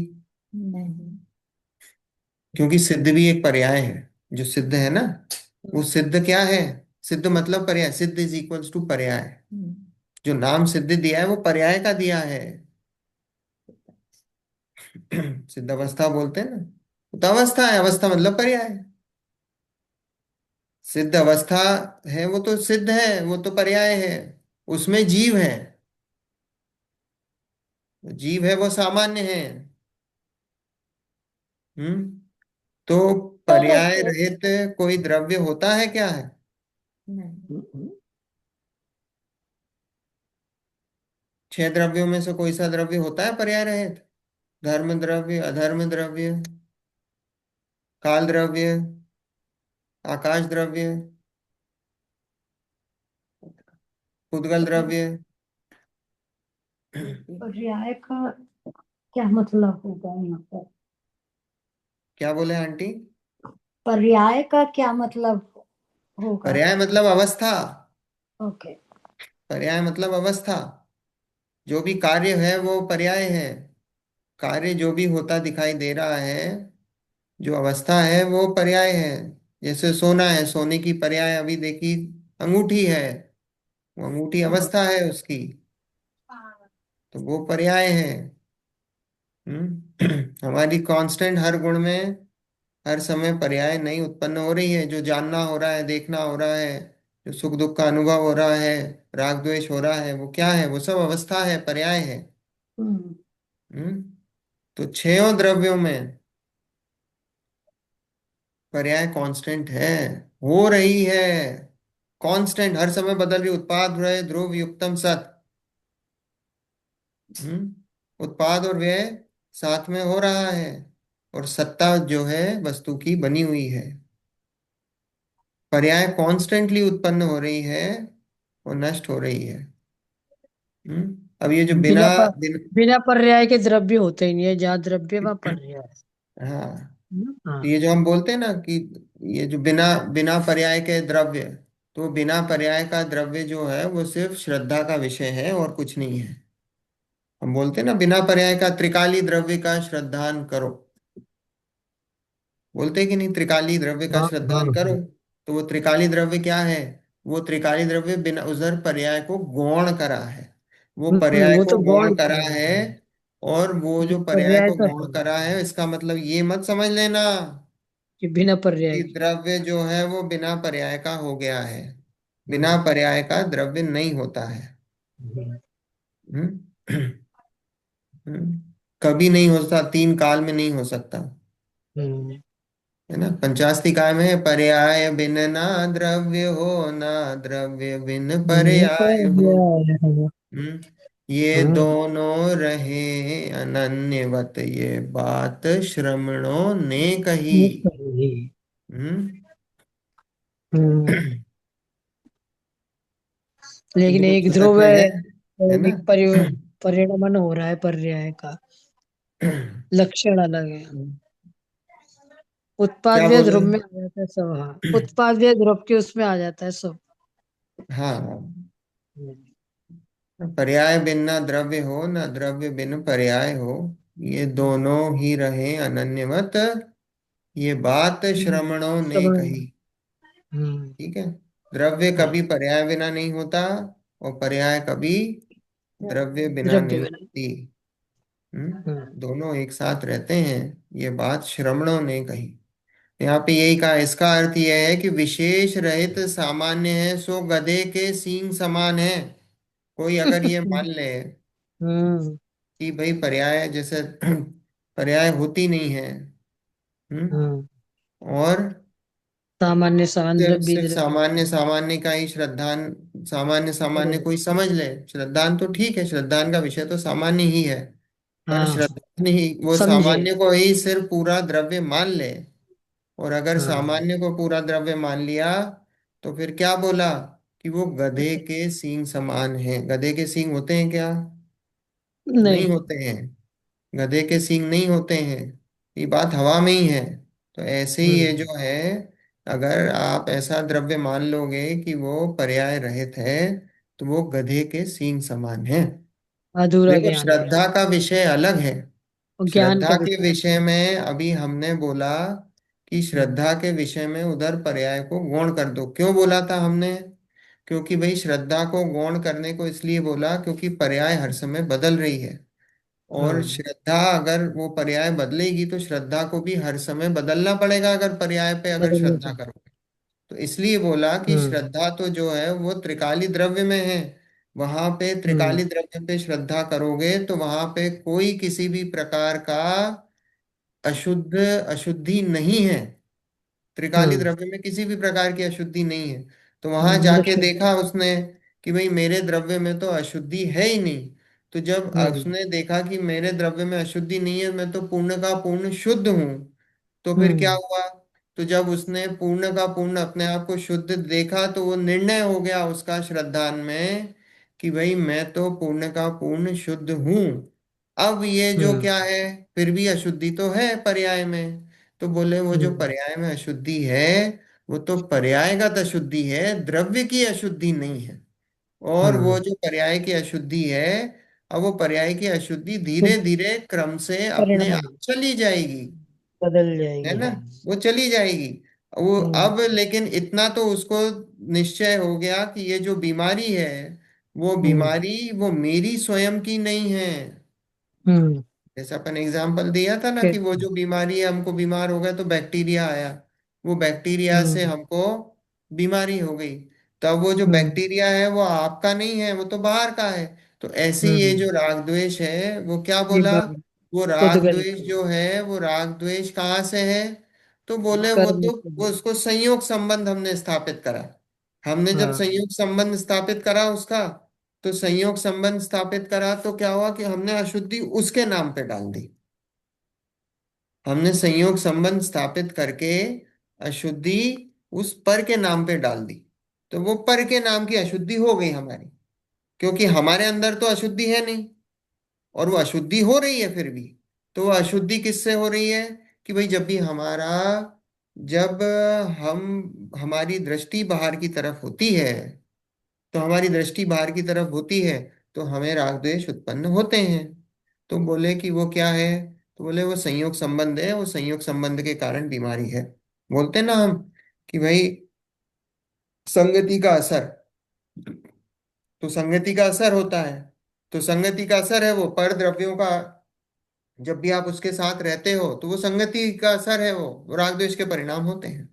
नहीं। क्योंकि सिद्ध भी एक पर्याय है। जो सिद्ध है ना, वो सिद्ध क्या है? सिद्ध मतलब पर्याय, सिद्ध इज इक्वल्स टू पर्याय। हम्म। जो नाम सिद्ध दिया है वो पर्याय का दिया है। सिद्ध अवस्था बोलते हैं ना, तो अवस्था है, अवस्था मतलब पर्याय। सिद्ध अवस्था है वो तो सिद्ध है, वो तो पर्याय है। उसमें जीव है, जीव है वो सामान्य है। हम्म। तो तो पर्याय वैसे रहित कोई द्रव्य होता है क्या है? नहीं। छह द्रव्यों में से कोई सा द्रव्य होता है पर्याय रहित? धर्म द्रव्य, अधर्म द्रव्य, काल द्रव्य, आकाश द्रव्य, उद्गल द्रव्य। पर्याय का क्या मतलब होगा यहाँ पर? क्या बोले आंटी? पर्याय का क्या मतलब होगा? पर्याय मतलब अवस्था। ओके। पर्याय मतलब अवस्था। जो भी कार्य है वो पर्याय है। कार्य जो भी होता दिखाई दे रहा है, जो अवस्था है वो पर्याय है। जैसे सोना है, सोने की पर्याय अभी देखी अंगूठी है। वो अंगूठी अवस्था है उसकी, तो वो पर्याय है। हमारी कांस्टेंट हर गुण में हर समय पर्याय नहीं उत्पन्न हो रही है। जो जानना हो रहा है, देखना हो रहा है, जो सुख दुख का अनुभव हो रहा है, राग द्वेष हो रहा है, वो क्या है? वो सब अवस्था है, पर्याय है। हम्म। हम्म तो छयों द्रव्यों में पर्याय कांस्टेंट है, हो रही है। कांस्टेंट, हर समय बदल रही। उत्पाद व्यय ध्रुव युक्तम सत। उत्पाद और व्यय साथ में हो रहा है, और सत्ता जो है वस्तु की बनी हुई है। पर्याय कॉन्स्टेंटली उत्पन्न हो रही है और नष्ट हो रही है। अब ये जो बिना बिना पर, बिन बिना पर्याय के द्रव्य होते ही नहीं है, जहाँ द्रव्य वहाँ पर्याय हाँ, है ना? हाँ। ये जो हम बोलते हैं ना कि ये जो बिना बिना पर्याय के द्रव्य, तो बिना पर्याय का द्रव्य जो है वो सिर्फ श्रद्धा का विषय है और कुछ नहीं है। हम बोलते हैं ना, बिना पर्याय का त्रिकाली द्रव्य का श्रद्धान करो। बोलते हैं कि नहीं, त्रिकाली द्रव्य का हाँ हाँ श्रद्धान करो। हाँ। तो वो त्रिकाली द्रव्य क्या है? वो त्रिकाली द्रव्य बिना उधर पर्याय को गौण करा है। वो पर्याय वो को तो गौण गौण करा पर्याय है। है। और वो ये जो पर्याय पर्याय को तो गौण है करा है, इसका मतलब ये मत समझ लेना कि बिना पर्याय कि के। द्रव्य जो है वो बिना पर्याय का हो गया है। बिना हम्म। पर्याय का द्रव्य नहीं होता है। हम्म हम्म। कभी नहीं हो सकता, तीन काल में नहीं हो सकता। हम्म। है ना, पंचास्ती काय में है, पर्याय बिन ना द्रव्य हो, ना द्रव्य बिन पर्याय हो। पर्याय है। हम्म ये हम्म। दोनों रहे अनन्यवत, ये बात श्रमणों ने कही। ये सही। हम्म हम्म। लेकिन दो एक फर्क ध्रुव है है है और ना? एक परिणमन हो रहा है पर्याय का। लक्षण अलग है। उत्पाद क्या व्यय बोले? ध्रुव में आ जाता है सब। हाँ, उत्पाद व्यय ध्रुव के उसमें आ जाता है सब। हाँ, हम्म। पर्याय बिन ना द्रव्य हो, ना द्रव्य बिन पर्याय हो, ये दोनों ही रहे अनन्यवत, ये बात श्रमणों ने समझ। कही। हम्म। ठीक है। द्रव्य कभी हाँ। पर्याय बिना नहीं होता, और पर्याय कभी द्रव्य बिना द्रव्य नहीं में नहीं। होती। हम्म। दोनों एक साथ रहते हैं, ये बात श्रमणों ने कही। यहाँ पे यही कहा, इसका अर्थ यह है कि विशेष रहित सामान्य है, सो गधे के सींग समान है। कोई अगर ये मान ले हम्म। कि भाई पर्याय जैसे पर्याय होती नहीं है, हम्म हम्म। और सामान्य समान सिर्फ द्रव्य सिर्फ द्रव्य। सामान्य सामान्य का ही श्रद्धान, सामान्य सामान्य करो। कोई समझ ले। श्रद्धान तो ठीक है, श्रद्धान का विषय तो सामान्य ही है। पर हाँ। श्रद्धान ही वो समझे। सामान्य को ही सिर्फ पूरा द्रव्य मान ले। और अगर हाँ। सामान्य को पूरा द्रव्य मान लिया, तो फिर क्या बोला? कि वो गधे के सींग समान है। गधे के सींग होते हैं क्या? नहीं नहीं। होते हैं। गधे के सींग नहीं होते हैं। ये बात हवा में ही है। तो ऐसे ही ये हम्म। जो है, अगर आप ऐसा द्रव्य मान लोगे कि वो पर्याय रहित है, तो वो गधे के सींग समान है। अधूरा देखो, ज्ञान है। श्रद्धा का विषय अलग है। और ज्ञान का श्रद्धा के विषय। विषय में अभी हमने बोला कि हम्म। श्रद्धा के विषय में उधर पर्याय को गौण कर दो। क्यों बोला था हमने? क्योंकि भाई श्रद्धा को गौण करने को इसलिए बोला क्योंकि पर्याय हर समय बदल रही है। और हाँ। श्रद्धा अगर वो पर्याय बदलेगी तो श्रद्धा को भी हर समय बदलना पड़ेगा, अगर पर्याय पे अगर बदलना श्रद्धा चाहिए। करोगे। तो इसलिए बोला कि हम्म। श्रद्धा तो जो है वो त्रिकाली द्रव्य में है। वहां पे हम्म। त्रिकाली द्रव्य पे श्रद्धा करोगे तो वहां पे कोई किसी भी प्रकार का अशुद्ध अशुद्धि नहीं है। त्रिकाली हम्म। द्रव्य में किसी भी प्रकार की अशुद्धि नहीं है। तो वहां जाके निश्चित। देखा उसने कि भाई मेरे द्रव्य में तो अशुद्धि है ही नहीं। तो जब हम्म। उसने देखा कि मेरे द्रव्य में अशुद्धि नहीं है, मैं तो पूर्ण का पूर्ण शुद्ध हूं, तो फिर क्या हम्म। हुआ? तो जब उसने पूर्ण का पूर्ण अपने आप को शुद्ध देखा, तो वो निर्णय हो गया उसका श्रद्धान में कि भाई मैं तो पूर्ण का पूर्ण शुद्ध हूं। अब ये जो हम्म क्या है, फिर भी अशुद्धि तो है पर्याय में। तो बोले वो जो हम्म पर्याय में अशुद्धि है, वो तो पर्यायगत अशुद्धि है, द्रव्य की अशुद्धि नहीं है। और वो हम्म जो पर्याय की अशुद्धि है, अब वो पर्याय की अशुद्धि धीरे फिर धीरे क्रम से अपने परिणाम आप चली जाएगी, बदल है जाएगी, ना। हाँ। वो चली जाएगी। वो हम्म अब लेकिन इतना तो उसको निश्चय हो गया कि ये जो बीमारी है, वो हम्म बीमारी वो मेरी स्वयं की नहीं है। हम्म जैसे अपन एग्जाम्पल दिया था ना कि फिर वो जो बीमारी है, हमको बीमार हो गया तो बैक्टीरिया आया, वो बैक्टीरिया से हम्म हमको बीमारी हो गई। तब वो जो हम्म बैक्टीरिया है वो आपका नहीं है, वो तो बाहर का है। तो ऐसे ही ये हम्म जो राग द्वेष है, वो क्या ये बोला, बात वो राग उद्गल द्वेष जो है, वो राग द्वेष कहाँ से है। तो बोले वो कर्म तो से वो उसको संयोग संबंध हमने स्थापित करा। हमने जब हाँ। संयोग संबंध स्थापित करा उसका, तो संयोग संबंध स्थापित करा तो क्या हुआ कि हमने अशुद्धि उसके नाम पे डाल दी। हमने संयोग संबंध स्थापित करके अशुद्धि उस पर के नाम पे डाल दी। तो वो पर के नाम की अशुद्धि हो गई हमारी, क्योंकि हमारे अंदर तो अशुद्धि है नहीं, और वो अशुद्धि हो रही है फिर भी। तो वो अशुद्धि किससे हो रही है, कि भाई जब भी हमारा, जब हम हमारी दृष्टि बाहर की तरफ होती है, तो हमारी दृष्टि बाहर की तरफ होती है, तो हमें राग द्वेष उत्पन्न होते हैं। तो बोले कि वो क्या है, तो बोले वो संयोग संबंध है, वो संयोग संबंध के कारण बीमारी है। बोलते ना हम कि भाई संगति का असर, तो संगति का असर होता है। तो संगति का असर है वो पर द्रव्यों का, जब भी आप उसके साथ रहते हो तो वो संगति का असर है, वो राग द्वेष के परिणाम होते हैं।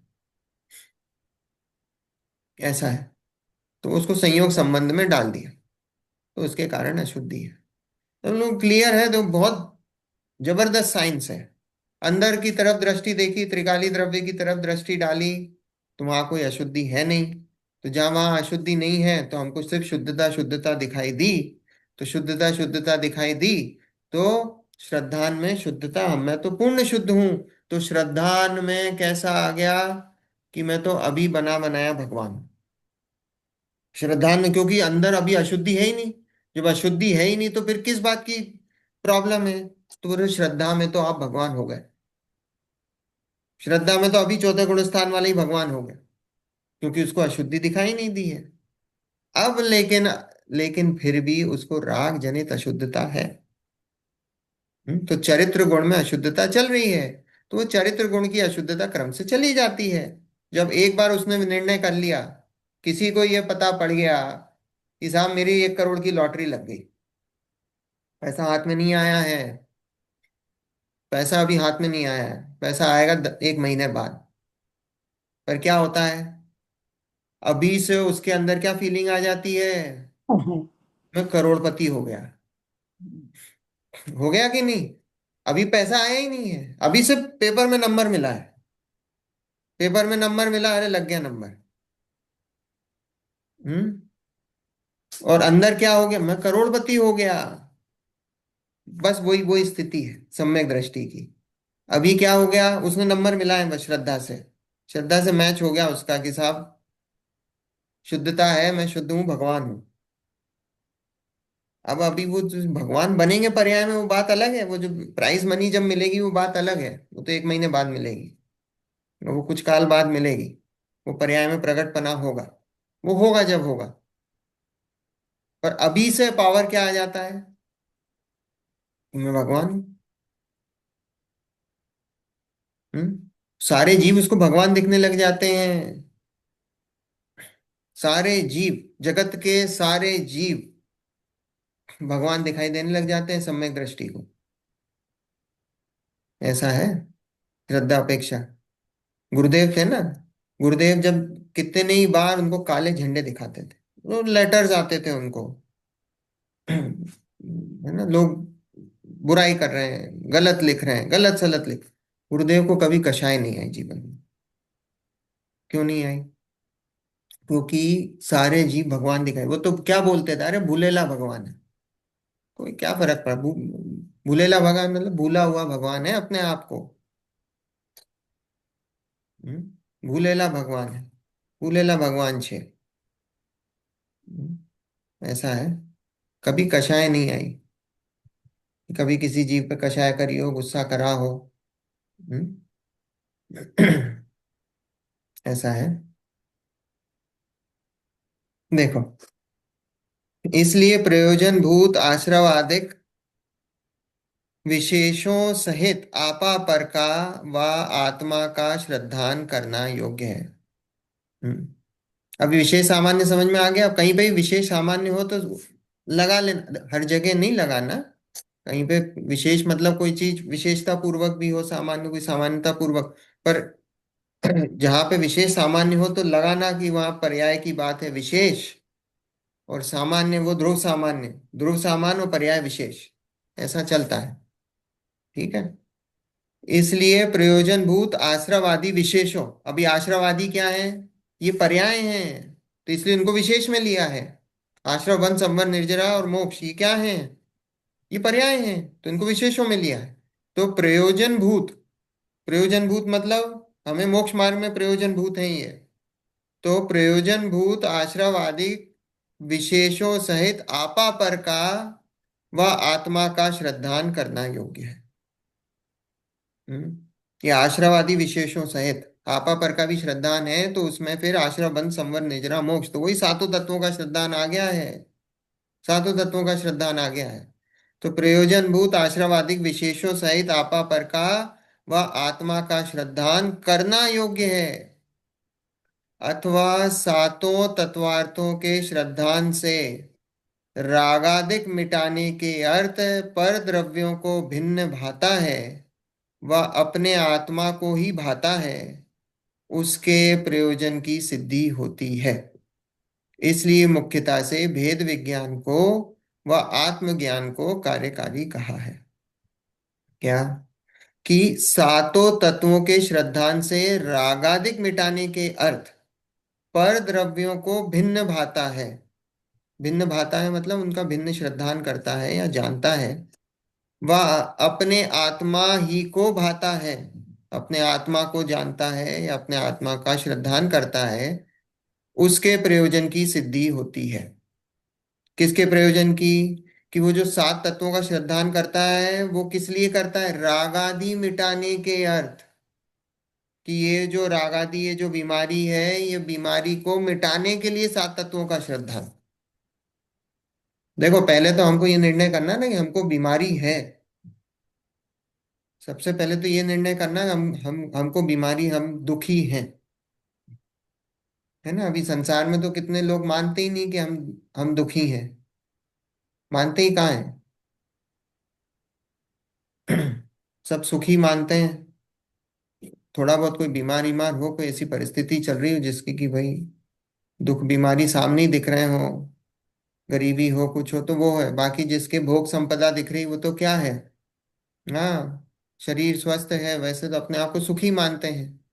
ऐसा है। तो उसको संयोग संबंध में डाल दिया, तो उसके कारण अशुद्धि है। तो लोग क्लियर है, तो बहुत जबरदस्त साइंस है। अंदर की तरफ दृष्टि देखी, त्रिकाली द्रव्य की तरफ दृष्टि डाली, तो वहां कोई अशुद्धि है नहीं। तो जहां वहां अशुद्धि नहीं है, तो हमको सिर्फ शुद्धता शुद्धता दिखाई दी। तो शुद्धता शुद्धता दिखाई दी, तो श्रद्धान में शुद्धता, मैं तो पूर्ण शुद्ध हूं। तो श्रद्धान में कैसा आ गया, कि मैं तो अभी बना बनाया भगवान हूं। श्रद्धान में, क्योंकि अंदर अभी अशुद्धि है ही नहीं। जब अशुद्धि है ही नहीं तो फिर किस बात की प्रॉब्लम है। तो बोले श्रद्धा में तो आप भगवान हो गए। श्रद्धा में तो अभी चौथे गुण स्थान वाले ही भगवान हो गए, क्योंकि उसको अशुद्धि दिखाई नहीं दी है। अब लेकिन, लेकिन फिर भी उसको राग जनित अशुद्धता है। तो चरित्र गुण में अशुद्धता चल रही है। तो वो चरित्र गुण की अशुद्धता क्रम से चली जाती है। जब एक बार उसने निर्णय कर लिया, किसी को ये पता पड़ गया कि साहब मेरी 1 करोड़ की लॉटरी लग गई, पैसा हाथ में नहीं आया है, पैसा अभी हाथ में नहीं आया है, पैसा आएगा 1 महीने बाद। पर क्या होता है, अभी से उसके अंदर क्या फीलिंग आ जाती है, मैं करोड़पति हो गया। हो गया कि नहीं, अभी पैसा आया ही नहीं है, अभी से पेपर में नंबर मिला है, पेपर में नंबर मिला, अरे लग गया नंबर। हम्म। और अंदर क्या हो गया, मैं करोड़पति हो गया। बस वही वही स्थिति है सम्यक दृष्टि की। अभी क्या हो गया, उसने नंबर मिला है बस श्रद्धा से, श्रद्धा से मैच हो गया उसका कि साहब शुद्धता है, मैं शुद्ध हूँ, भगवान हूँ। अब अभी वो जो भगवान बनेंगे पर्याय में, वो बात अलग है। वो जो प्राइज मनी जब मिलेगी वो बात अलग है, वो तो 1 महीने बाद मिलेगी, वो कुछ काल बाद मिलेगी। वो पर्याय में प्रकटपना होगा, वो होगा जब होगा। पर अभी से पावर क्या आ जाता है, मैं भगवान हूँ। सारे जीव उसको भगवान दिखने लग जाते हैं। सारे जीव, जगत के सारे जीव भगवान दिखाई देने लग जाते हैं सम्यक दृष्टि को। ऐसा है श्रद्धा अपेक्षा। गुरुदेव थे ना, गुरुदेव जब कितने ही बार उनको काले झंडे दिखाते थे, वो लेटर्स आते थे उनको, है ना, लोग बुराई कर रहे हैं, गलत लिख रहे हैं, गलत सलत लिख, गुरुदेव को कभी कषाय नहीं आई जीवन में। क्यों नहीं आई, क्योंकि सारे जीव भगवान दिखाई, वो तो क्या बोलते थे, अरे भूलेला भगवान है। कोई क्या फर्क पड़ा, भूलेला भगवान मतलब भूला हुआ भगवान है अपने आप को। भूलेला भगवान है, भूलेला भगवान छे। ऐसा है। कभी कषाय नहीं आई, कभी किसी जीव पे कषाय करी हो, गुस्सा करा हो। हम्म? ऐसा है। देखो, इसलिए प्रयोजन भूत आश्रवादिक विशेषों सहित आपा पर का व आत्मा का श्रद्धान करना योग्य है। हम्म। अभी विशेष सामान्य समझ में आ गया। अब कहीं पे भी विशेष सामान्य हो तो लगा लेना, हर जगह नहीं लगाना। कहीं पे विशेष मतलब कोई चीज विशेषता पूर्वक भी हो, सामान्य कोई सामान्यता पूर्वक। पर जहां पे विशेष सामान्य हो तो लगाना कि वहां पर्याय की बात है, विशेष और सामान्य वो ध्रुव सामान्य, ध्रुव सामान्य और पर्याय विशेष, ऐसा चलता है। ठीक है। इसलिए प्रयोजन भूत आश्रवादी विशेषों, अभी आश्रवादी क्या है, ये पर्याय हैं, तो इसलिए उनको विशेष में लिया है। आश्रव वन संवर निर्जरा और मोक्ष ये क्या है, ये पर्याय हैं, तो इनको विशेषों में लिया है। तो प्रयोजन भूत, प्रयोजन भूत मतलब हमें मोक्ष मार्ग में प्रयोजन भूत है ये। तो प्रयोजन भूत आश्रव आदि विशेषों सहित आपा पर का व आत्मा का श्रद्धान करना योग्य है। ये आश्रवादी विशेषों सहित आपा पर का भी श्रद्धान है, तो उसमें फिर आश्रव बंध संवर निजरा मोक्ष, तो वही सातों तत्वों का श्रद्धान आ गया है। सातों तत्वों का श्रद्धान आ गया है। तो प्रयोजन भूत आश्रवादिक विशेषों सहित आपा पर का व आत्मा का श्रद्धान करना योग्य है, अथवा सातों तत्वार्थों के श्रद्धान से रागादिक मिटाने के अर्थ पर द्रव्यों को भिन्न भाता है व अपने आत्मा को ही भाता है, उसके प्रयोजन की सिद्धि होती है। इसलिए मुख्यता से भेद विज्ञान को व आत्मज्ञान को कार्यकारी कहा है। क्या? कि सातों तत्वों के श्रद्धान से रागादिक मिटाने के अर्थ पर द्रव्यों को भिन्न भाता है। भिन्न भाता है मतलब उनका भिन्न श्रद्धान करता है या जानता है। वह अपने आत्मा ही को भाता है, अपने आत्मा को जानता है या अपने आत्मा का श्रद्धान करता है, उसके प्रयोजन की सिद्धि होती है। किसके प्रयोजन की? कि वो जो सात तत्वों का श्रद्धान करता है वो किस लिए करता है? रागादि मिटाने के अर्थ, कि ये जो रागादि ये जो बीमारी है, ये बीमारी को मिटाने के लिए सात तत्वों का श्रद्धान। देखो, पहले तो हमको ये निर्णय करना है ना कि हमको बीमारी है। सबसे पहले तो ये निर्णय करना है, हमको बीमारी, हम दुखी हैं, है ना। अभी संसार में तो कितने लोग मानते ही नहीं कि हम दुखी हैं। मानते ही कहाँ हैं। सब सुखी मानते हैं। थोड़ा बहुत कोई बीमार बीमार हो, कोई ऐसी परिस्थिति चल रही हो जिसकी कि भाई दुख बीमारी सामने ही दिख रहे हो, गरीबी हो कुछ हो तो वो है। बाकी जिसके भोग संपदा दिख रही वो तो क्या है, हाँ, शरीर स्वस्थ है, वैसे तो अपने आप को सुखी मानते हैं।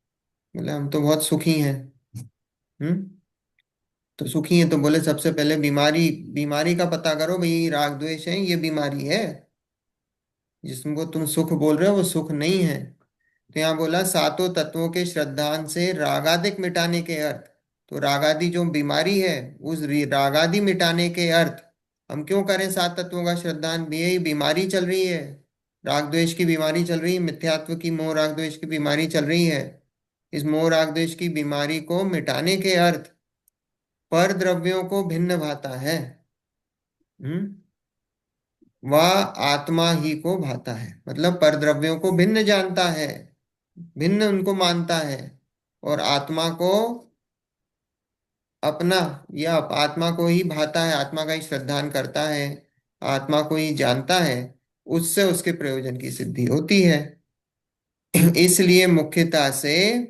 बोले हम तो बहुत सुखी हैं। हम्म। तो सुखी हैं तो बोले सबसे पहले बीमारी, बीमारी का पता करो भाई, राग द्वेष है ये बीमारी है। जिसको तुम सुख बोल रहे हो वो सुख नहीं है। तो यहाँ बोला सातों तत्वों के श्रद्धान से रागादिक मिटाने के अर्थ। तो रागादि जो बीमारी है, उस रागादि मिटाने के अर्थ हम क्यों करें सात तत्वों का श्रद्धान? भी यही बीमारी चल रही है, राग द्वेष की बीमारी चल रही है, मिथ्यात्व की मोह राग द्वेष की बीमारी चल रही है। इस मोह राग द्वेष की बीमारी को मिटाने के अर्थ पर द्रव्यों को भिन्न भाता है। हम्म। वह आत्मा ही को भाता है, मतलब पर द्रव्यों को भिन्न जानता है, भिन्न उनको मानता है, और आत्मा को अपना या आत्मा को ही भाता है, आत्मा का ही श्रद्धान करता है, आत्मा को ही जानता है, उससे उसके प्रयोजन की सिद्धि होती है। इसलिए मुख्यता से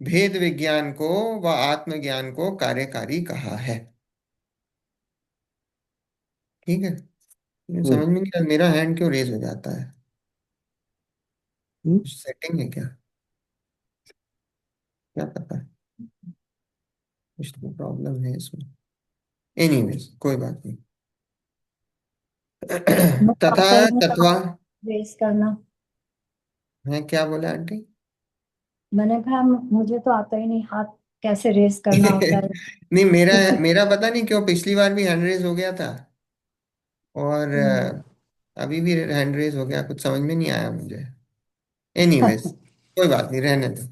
भेद विज्ञान को व आत्मज्ञान को कार्यकारी कहा है। ठीक है। ये समझ में नहीं आ- मेरा हैंड क्यों रेज हो जाता है? हम्म, सेटिंग है क्या? क्या पता है, कुछ तो प्रॉब्लम है इसमें। एनीवेज कोई बात नहीं। मैं तथा आता ही नहीं तत्वा रेस करना। है, क्या बोला आंटी? मैंने कहा मुझे तो आता ही नहीं हाथ कैसे रेस करना होता है। नहीं, मेरा मेरा पता नहीं क्यों पिछली बार भी हैंड रेस हो गया था, और हम्म। अभी भी हैंड रेस हो गया, कुछ समझ में नहीं आया मुझे। एनीवेज, कोई बात नहीं, रहने दो।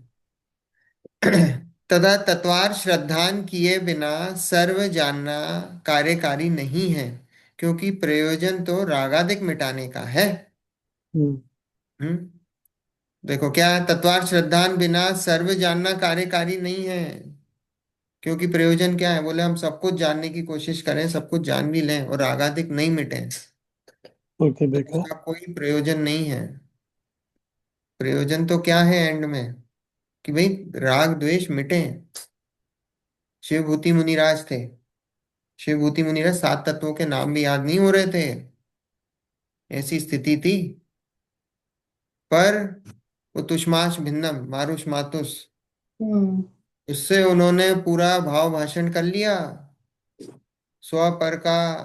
तथा तत्वार श्रद्धान किए बिना सर्व जानना कार्यकारी नहीं है, क्योंकि प्रयोजन तो रागादिक मिटाने का है। हम्म, हम्म। देखो क्या है, तत्वार श्रद्धान बिना सर्व जानना कार्यकारी नहीं है, क्योंकि प्रयोजन क्या है, बोले हम सब कुछ जानने की कोशिश करें, सब कुछ जान भी लें और रागादिक नहीं मिटे, ओके तो देखा। उसका कोई प्रयोजन नहीं है। प्रयोजन तो क्या है एंड में, कि भाई राग द्वेष मिटे। शिवभूति मुनिराज थे, शिवभूति मुनिराज 7 तत्वों के नाम भी याद नहीं हो रहे थे, ऐसी स्थिति थी। पर वो तुष्माश भिन्नम मारुष मातुस, हम्म। उससे उन्होंने पूरा भाव भाषण कर लिया, स्वपर का,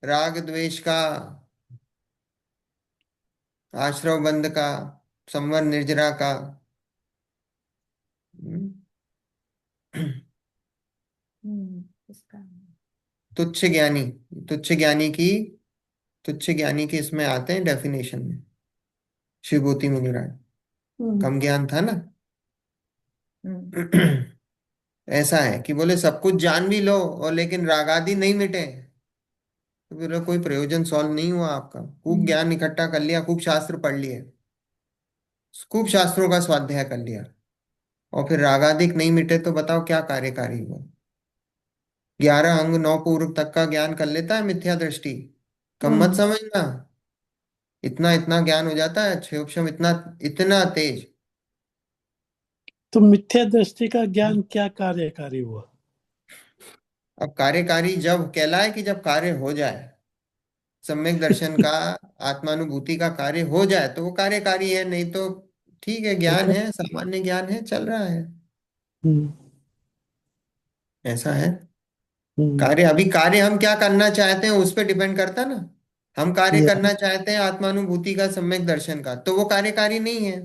राग द्वेष का, आश्रव बंध का, संवर निर्जरा का। हम्म। इसका तुच्छ ज्ञानी, तुच्छ ज्ञानी की, तुच्छ ज्ञानी के इसमें आते हैं डेफिनेशन में शिवभूति मुनिराज। हम्म। कम ज्ञान था ना। हम्म ऐसा है कि बोले सब कुछ जान भी लो और लेकिन रागादि नहीं मिटे, तो फिर कोई प्रयोजन सॉल्व नहीं हुआ आपका। खूब हम्म। ज्ञान इकट्ठा कर लिया, खूब शास्त्र पढ़ लिए, खूब शास्त्रों का स्वाध्याय कर लिया, और फिर रागादिक नहीं मिटे, तो बताओ क्या कार्यकारी हुआ। 11 अंग 9 पूर्व तक का ज्ञान कर लेता है मिथ्या दृष्टि, कम मत हम्म। समझना। इतना इतना ज्ञान हो जाता है, क्षोभशम इतना इतना तेज। तो मिथ्या दृष्टि का ज्ञान क्या कार्यकारी हुआ? अब कार्यकारी जब कहलाए कि जब कार्य हो जाए, सम्यक दर्शन का, आत्मानुभूति का कार्य हो जाए, तो वो कार्यकारी है, नहीं तो ठीक है, ज्ञान देखा। है, सामान्य ज्ञान है, चल रहा है। हम्म, ऐसा है। हम्म, कार्य, अभी कार्य हम क्या करना चाहते हैं उस पर डिपेंड करता ना। हम कार्य या, करना चाहते हैं आत्मानुभूति का, सम्यक दर्शन का, तो वो कार्यकारी नहीं है।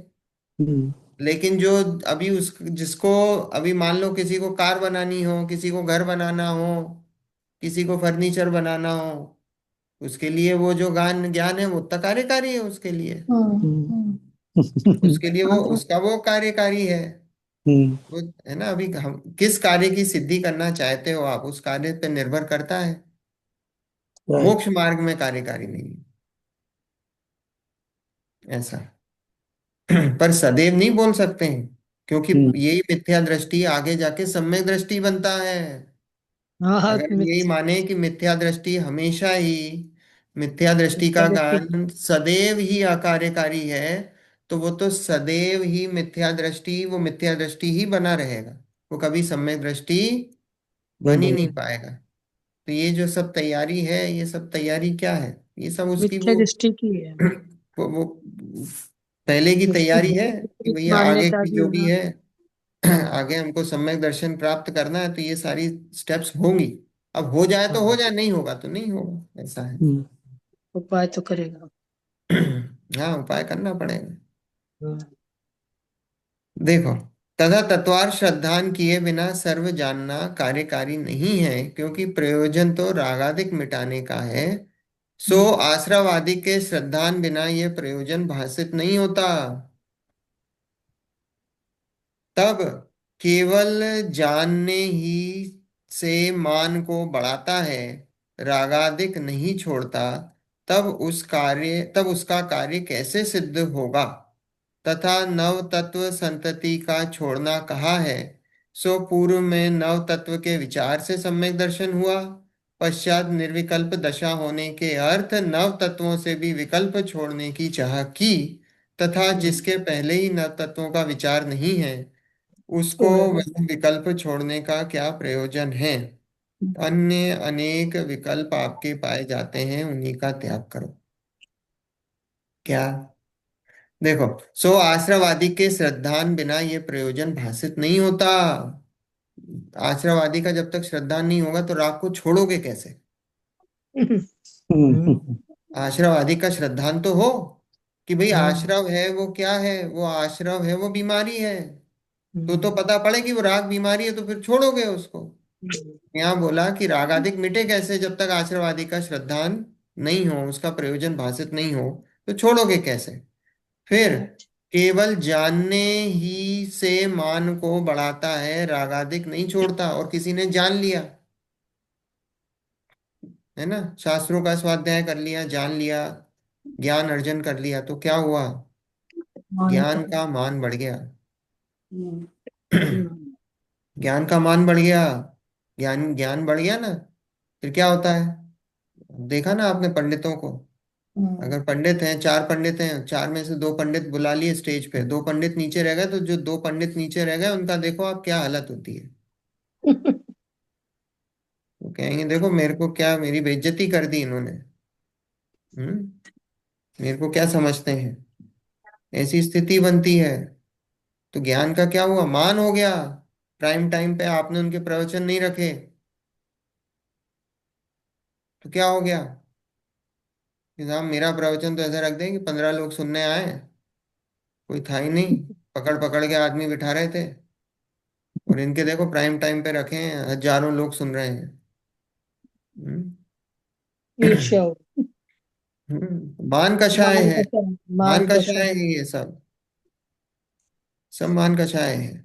हम्म, लेकिन जो अभी उस जिसको, अभी मान लो किसी को कार बनानी हो, किसी को घर बनाना हो, किसी को फर्नीचर बनाना हो, उसके लिए वो जो ज्ञान ज्ञान है वो उतना कार्यकारी है उसके लिए। हम्म। हम्म, हम्म। उसके लिए वो, हाँ तो उसका वो कार्यकारी है। हम्म, वो है ना, अभी हम किस कार्य की सिद्धि करना चाहते हो आप, उस कार्य पे निर्भर करता है। मोक्ष राइट। मार्ग में कार्यकारी नहीं है, ऐसा। पर सदैव नहीं बोल सकते हैं, क्योंकि हम्म, यही मिथ्या दृष्टि आगे जाके सम्यक दृष्टि बनता है। हाँ हाँ अगर हम यही माने कि मिथ्या दृष्टि हमेशा ही, मिथ्या दृष्टि का मिथ्या दृष्टि ज्ञान सदैव ही अकार्यकारी है, तो वो तो सदैव ही मिथ्या दृष्टि, वो मिथ्या दृष्टि ही बना रहेगा, वो कभी सम्यक दृष्टि नहीं बन ही नहीं बने। पाएगा। तो ये जो सब तैयारी है, ये सब तैयारी क्या है, ये सब उसकी मिथ्या दृष्टि की है। वो पहले की उसकी तैयारी है कि भौतिक भैया आगे मान्यता की भी जो है भी ना। है, आगे हमको सम्यक दर्शन प्राप्त करना है, तो ये सारी स्टेप्स होंगी। अब हो जाए तो हो हाँ, जाए, नहीं होगा तो नहीं होगा, ऐसा है। हम्म, उपाय तो करेगा। हाँ, उपाय करना पड़ेगा। हाँ, देखो, तथा तत्वार श्रद्धान किए बिना सर्व जानना कार्यकारी नहीं है, क्योंकि प्रयोजन तो रागादिक मिटाने का है। सो हम्म, आश्रवादि के श्रद्धान बिना ये प्रयोजन भाषित नहीं होता। तब केवल जानने ही से मान को बढ़ाता है, रागादिक नहीं छोड़ता, तब उसका कार्य कैसे सिद्ध होगा। तथा नव तत्व संतति का छोड़ना कहा है, सो पूर्व में नव तत्व के विचार से सम्यक दर्शन हुआ, पश्चात निर्विकल्प दशा होने के अर्थ नव तत्वों से भी विकल्प छोड़ने की चाह की, तथा हम्म, जिसके पहले ही नव तत्वों का विचार नहीं है, उसको तो वह विकल्प छोड़ने का क्या प्रयोजन है। अन्य अनेक विकल्प आपके पाए जाते हैं, उन्हीं का त्याग करो। क्या, देखो, सो आश्रवादी के श्रद्धान बिना ये प्रयोजन भाषित नहीं होता। आश्रवादी का जब तक श्रद्धा नहीं होगा तो राग को छोड़ोगे कैसे। हम्म, हम्म, आश्रवादी का श्रद्धान तो हो कि भाई हाँ, आश्रव है वो क्या है, वो आश्रव है, वो बीमारी है, तो पता पड़े कि वो राग बीमारी है तो फिर छोड़ोगे उसको। यहाँ बोला कि रागादिक मिटे कैसे, जब तक आश्रवादी का श्रद्धान नहीं हो, उसका प्रयोजन भाषित नहीं हो, तो छोड़ोगे कैसे। फिर केवल जानने ही से मान को बढ़ाता है, रागादिक नहीं छोड़ता। और किसी ने जान लिया, है ना, शास्त्रों का स्वाध्याय कर लिया, जान लिया, ज्ञान अर्जन कर लिया, तो क्या हुआ, मान ज्ञान पर। का मान बढ़ गया। हम्म। ज्ञान का मान बढ़ गया, ज्ञान ज्ञान बढ़ गया ना, फिर क्या होता है। देखा ना आपने पंडितों को, हम्म। अगर पंडित हैं, चार पंडित हैं, चार में से दो पंडित बुला लिए स्टेज पे, दो पंडित नीचे रह गए, तो जो दो पंडित नीचे रह गए उनका देखो आप क्या हालत होती है। वो कहेंगे देखो मेरे को क्या, मेरी बेइज्जती कर दी इन्होंने। हम्म, मेरे को क्या समझते हैं, ऐसी स्थिति बनती है। तो ज्ञान का क्या हुआ, मान हो गया। प्राइम टाइम पे आपने उनके प्रवचन नहीं रखे, तो क्या हो गया कि साहब मेरा प्रवचन तो ऐसा रख दें कि 15 लोग सुनने आए, कोई था ही नहीं, पकड़ पकड़ के आदमी बिठा रहे थे। और इनके देखो प्राइम टाइम पे रखे हैं, हजारों लोग सुन रहे हैं। हम्म। ईर्ष्या हो। मान कषाय मान है, का मान मान का कषाय है, ये सब सब मान कषाय है।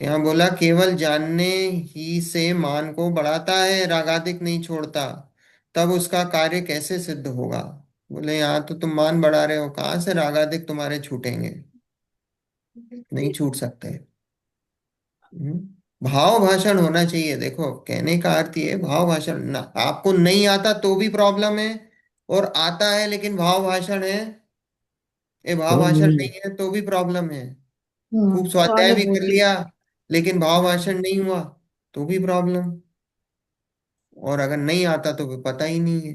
यहाँ बोला केवल जानने ही से मान को बढ़ाता है, रागादिक नहीं छोड़ता। तब उसका कार्य कैसे सिद्ध होगा। बोले यहाँ तो तुम मान बढ़ा रहे हो, कहाँ से रागादिक तुम्हारे छूटेंगे, नहीं छूट सकते। भाव भाषण होना चाहिए। देखो कहने का अर्थ ये है, भाव भाषण ना, आपको नहीं आता तो भी प्रॉब्लम है, और आता है लेकिन भाव भाषण है, ये भाव तो भाषण नहीं नहीं है तो भी प्रॉब्लम है। खूब हम्म। स्वाध्याय भी कर सहानुभूति। लिया लेकिन भाव भाषण नहीं हुआ, तो भी प्रॉब्लम। और अगर नहीं आता तो फिर पता ही नहीं है,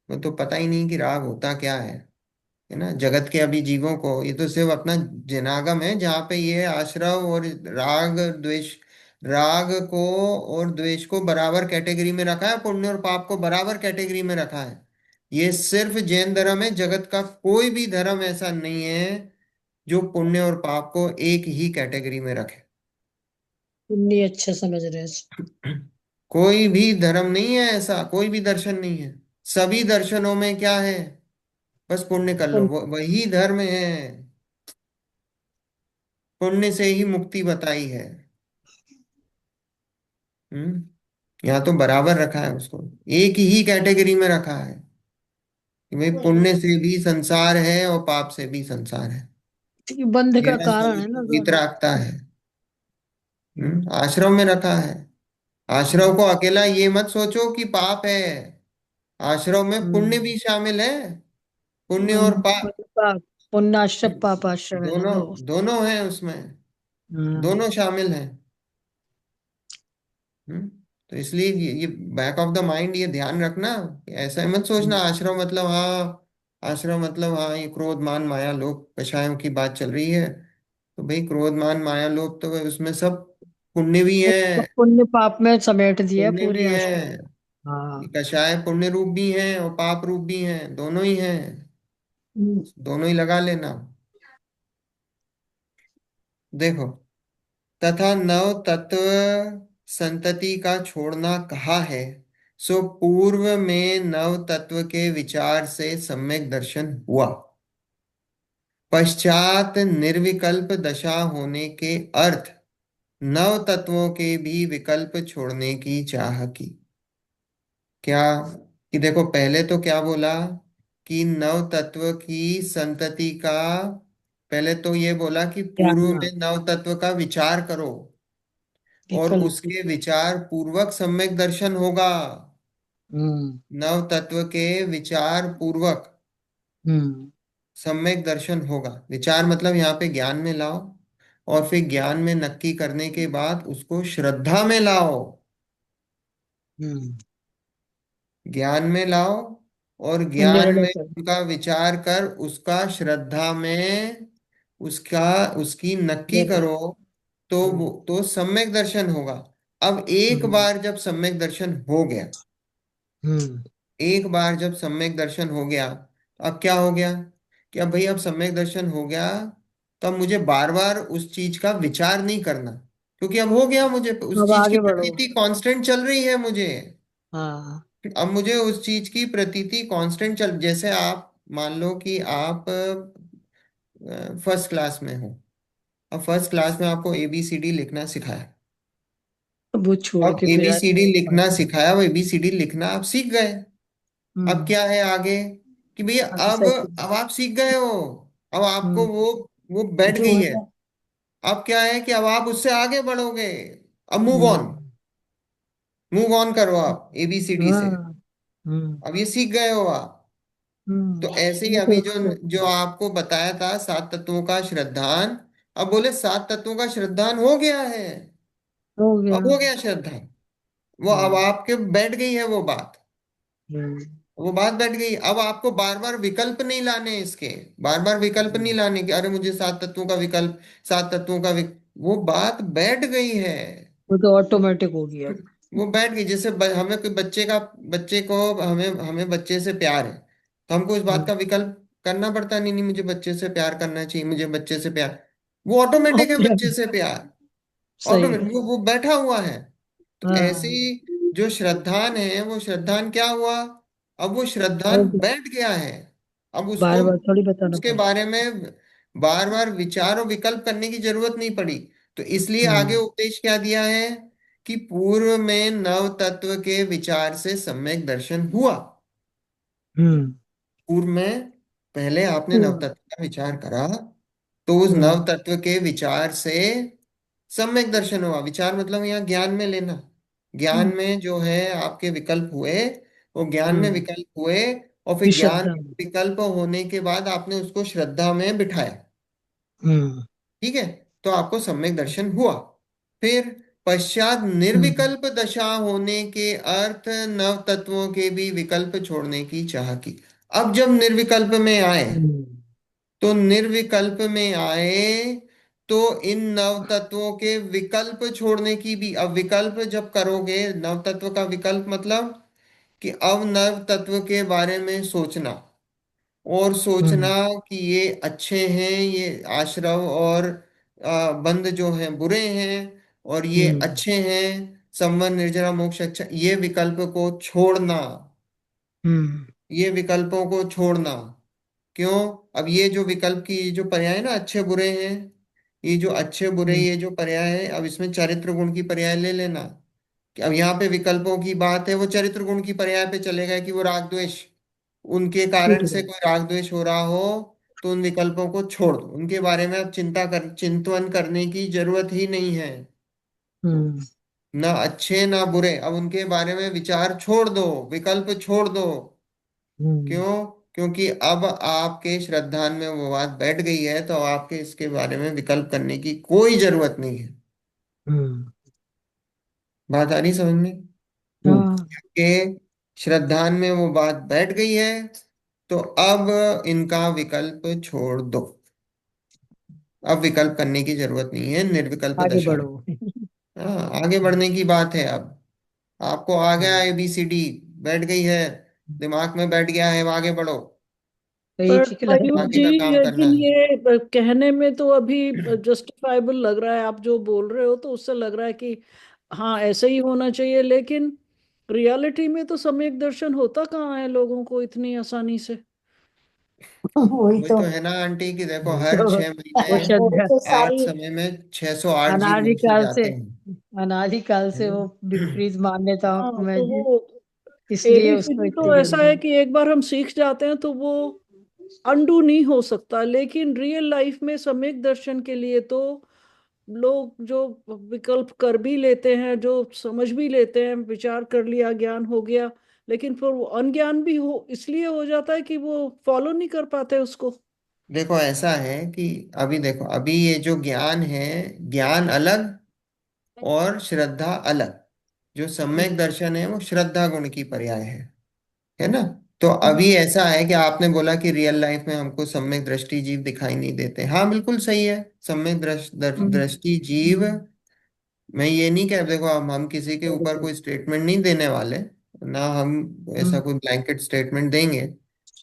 वो तो पता ही नहीं कि राग होता क्या है ना। जगत के अभी जीवों को ये तो सिर्फ अपना जनागम है जहाँ पे ये आश्रव और राग द्वेष, राग को और द्वेष को बराबर कैटेगरी में रखा है, पुण्य और पाप को बराबर कैटेगरी में रखा है। ये सिर्फ जैन धर्म है, जगत का कोई भी धर्म ऐसा नहीं है जो पुण्य और पाप को एक ही कैटेगरी में रखे। पुण्य अच्छा समझ रहे हैं। कोई भी धर्म नहीं है ऐसा, कोई भी दर्शन नहीं है। सभी दर्शनों में क्या है, बस पुण्य कर लो, पुण्य। वो वही धर्म है। पुण्य से ही मुक्ति बताई है। यहाँ तो बराबर रखा है उसको, एक ही कैटेगरी में रखा है कि भाई पुण्य से भी संसार है और पाप से भी संसार है। ये बंध का तेरह कारण है स्वरूप ना दोनों। वितरागता है। आश्रम में रखा है। आश्रम को अकेला ये मत सोचो कि पाप है, आश्रम में पुण्य हम्म। भी शामिल है, पुण्य और हम्म। पाप पुण्य पाप। पुण्याश्रम पापाश्रम है ना दोनों, दो। दोनों हैं उसमें, हम्म। दोनों शामिल हैं। हम्म, तो इसलिए ये बैक ऑफ द माइंड ये ध्यान रखना, ऐसा ही मत सोचना आश्रम मतलब हाँ, आश्रम मतलब हाँ ये क्रोध मान माया लोभ कषायों की बात चल रही है। तो भाई क्रोध मान माया लोभ तो उसमें सब पुण्य भी वो है, सब पुण्य पाप में समेट दिया है पुण्य पूरे भी है, आश्रम। ये हाँ। कषाय पुण्य रूप भी हैं और पाप रूप भी हैं, दोनों ही हैं, हम्म। दोनों ही लगा लेना। देखो, तथा नव तत्व संतति का छोड़ना कहा है, सो पूर्व में नव तत्व के विचार से सम्यक दर्शन हुआ, पश्चात निर्विकल्प दशा होने के अर्थ नव तत्वों के भी विकल्प छोड़ने की चाह की। क्या, कि देखो पहले तो क्या बोला कि नव तत्व की संतति का, पहले तो ये बोला कि पूर्व जानना। में नव तत्व का विचार करो और विकल्प। उसके विचार पूर्वक सम्यक दर्शन होगा। हम्म। नव तत्व के विचार पूर्वक हम्म। सम्यक दर्शन होगा। विचार मतलब यहाँ पे ज्ञान में लाओ, और फिर ज्ञान में नक्की करने के बाद उसको श्रद्धा में लाओ। हम्म। ज्ञान में लाओ और ज्ञान निर्णय में कर। उनका विचार कर उसका श्रद्धा में उसका उसकी नक्की निर्णय। करो, तो वो हम्म। तो सम्यक दर्शन होगा। अब एक हम्म। बार जब सम्यक दर्शन हो गया, हम्म। एक बार जब सम्यक दर्शन हो गया, अब क्या हो गया कि अब भाई अब सम्यक दर्शन हो गया, तो अब मुझे बार बार उस चीज का विचार नहीं करना, क्योंकि अब हो गया, मुझे उस अब चीज की आगे बढ़ो। प्रतीति कांस्टेंट चल रही है मुझे। हाँ। अब मुझे उस चीज की प्रतीति कांस्टेंट चल, जैसे आप मान लो कि आप फर्स्ट क्लास में हो। अब फर्स्ट क्लास में आपको एबीसीडी लिखना सिखाया। अब वो छोड़ अब के फिर एबीसीडी लिखना सिखाया, वो एबीसीडी लिखना आप सीख गए। अब हम्म। क्या है आगे, कि भैया आगे अब सेकंड। अब आप सीख गए हो। अब आपको हम्म। वो बैठ जो गई है। है अब क्या है कि अब आप उससे आगे बढ़ोगे। अब move on, hmm. Move on करो आप एबीसीडी से। हाँ। हम्म। अब ये सीख गए हो आप। तो ऐसे ही वो अभी तो जो जो आपको बताया था सात तत्वों का श्रद्धान, अब बोले सात तत्वों का श्रद्धान हो गया है। हो गया। अब हो गया श्रद्धान। वो अब हम्म। आपके बैठ गई है वो बात। हम्म। वो बात बैठ गई। अब आपको बार बार विकल्प नहीं लाने इसके, बार बार विकल्प नहीं लाने कि अरे मुझे सात तत्वों का विकल्प, सात तत्वों का वो बात बैठ गई है। वो तो ऑटोमेटिक हो गया। वो बैठ गई। जैसे हमें कोई बच्चे को, हमें हमें बच्चे से प्यार है, तो हमको इस बात हम्म। का विकल्प करना पड़ता नहीं, नहीं मुझे बच्चे से प्यार करना चाहिए, मुझे बच्चे से प्यार। वो ऑटोमेटिक है, अपने आप। बच्चे से प्यार सही ऑटोमेटिक, है। वो बैठा हुआ है। तो ऐसे हाँ। ही जो श्रद्धान है, वो श्रद्धान क्या हुआ, अब वो हो श्रद्धान गया। बैठ गया है। अब उसको बार बार थोड़ी बताना उसके पड़ता। बारे में बार बार विचार और विकल्प करने की जरूरत नहीं पड़ी। तो इसलिए आगे हम्म। उपदेश क्या दिया है, कि पूर्व में नव तत्व के विचार से सम्यक दर्शन हुआ। हम्म। पूर्व में पहले आपने नव हम्म। तत्व का विचार करा, तो उस हम्म। नव तत्व के विचार से सम्यक दर्शन हुआ। विचार मतलब यहाँ ज्ञान में लेना। ज्ञान हम्म। में जो है आपके विकल्प हुए, वो ज्ञान में हम्म। विकल्प हुए, और फिर फिर ज्ञान श्रद्धा। में विकल्प होने के बाद आपने उसको श्रद्धा में बिठाया। हम्म। ठीक है, तो आपको सम्यक दर्शन हुआ। फिर पश्चात हम्म। निर्विकल्प दशा होने के अर्थ नव तत्वों के भी विकल्प छोड़ने की चाह की। अब जब निर्विकल्प में आए, हम्म। तो निर्विकल्प में आए, तो इन नव तत्वों के विकल्प छोड़ने की भी। अब विकल्प जब करोगे, नव तत्व का विकल्प मतलब कि अब नव तत्व के बारे में सोचना, और सोचना हम्म। कि ये अच्छे हैं, ये आश्रव और बंध जो हैं बुरे हैं, और ये हम्म। अच्छे हैं, संवर निर्जरा मोक्ष अच्छा, ये विकल्प को छोड़ना। हम्म। ये विकल्पों को छोड़ना क्यों। अब ये जो विकल्प की जो पर्याय है ना, अच्छे बुरे हैं, ये जो अच्छे बुरे हम्म। ये जो पर्याय है, अब इसमें चरित्र गुण की पर्याय ले लेना। कि अब यहाँ पे विकल्पों की बात है, वो चरित्र गुण की पर्याय पे चलेगा कि वो राग द्वेष, उनके छूट कारण से गया। कोई राग द्वेष हो रहा हो, तो उन विकल्पों को छोड़ दो, उनके बारे में अब चिंतन करने की जरूरत ही नहीं है। हम्म। ना अच्छे ना बुरे, अब उनके बारे में विचार छोड़ दो, विकल्प छोड़ दो। हम्म। क्यों, क्योंकि अब आपके श्रद्धान में वो बात बैठ गई है, तो आपके इसके बारे में विकल्प करने की कोई जरूरत नहीं है। हम्म। बात आ रही समझ में, हाँ। कि श्रद्धान में वो बात बैठ गई है, तो अब इनका विकल्प छोड़ दो। अब विकल्प करने की जरूरत नहीं है, निर्विकल्प आगे दशा। बढ़ो। हाँ, आगे बढ़ने की बात है। अब आपको आ गया हम्म। ABCD, बैठ गई है, दिमाग में बैठ गया है, अब आगे बढ़ो, तो पर एक ही खिलाड़ी आयुष आगे जी, का काम करना लेकिन है। ये कहने में तो अभी जस्टिफाइबल लग रहा है, आप जो बोल रहे हो तो उससे लग रहा है कि हाँ ऐसा ही होना चाहिए, लेकिन रियलिटी में तो सम्यक दर्शन होता कहाँ है लोगों को इतनी आसानी से। वही वही तो। तो है ना आंटी, कि देखो वो हर तो 6 महीने वो वही श्रद्धा। तो आज सारी। समय में 608 जीव उनसे अनादिकाल से, जाते हैं। अनादिकाल है से ना। वो विपरीत मान्यताओं हाँ में तो जी, वो इसलिए उसको एबीसीडी इतनी तो ऐसा जल्दी। है कि एक बार हम सीख जाते हैं तो वो अनडू नहीं हो सकता, लेकिन रियल लाइफ में सम्यक दर्शन के लिए तो लोग जो विकल्प कर भी लेते हैं, जो समझ भी लेते हैं, विचार कर लिया, ज्ञान हो गया, लेकिन फिर वो अनज्ञान भी हो इसलिए हो जाता है कि वो फॉलो नहीं कर पाते उसको। देखो ऐसा है कि अभी देखो, अभी ये जो ज्ञान है, ज्ञान अलग और श्रद्धा अलग। जो सम्यक दर्शन है वो श्रद्धा गुण की पर्याय है ना। तो हम्म। अभी ऐसा है कि आपने बोला कि रियल लाइफ में हमको सम्यक दृष्टि जीव दिखाई नहीं देते, हाँ बिल्कुल सही है। सम्यक दृष्टि जीव, मैं ये नहीं कह, देखो हम किसी के ऊपर कोई स्टेटमेंट नहीं देने वाले, ना हम ऐसा कोई ब्लैंकेट स्टेटमेंट देंगे।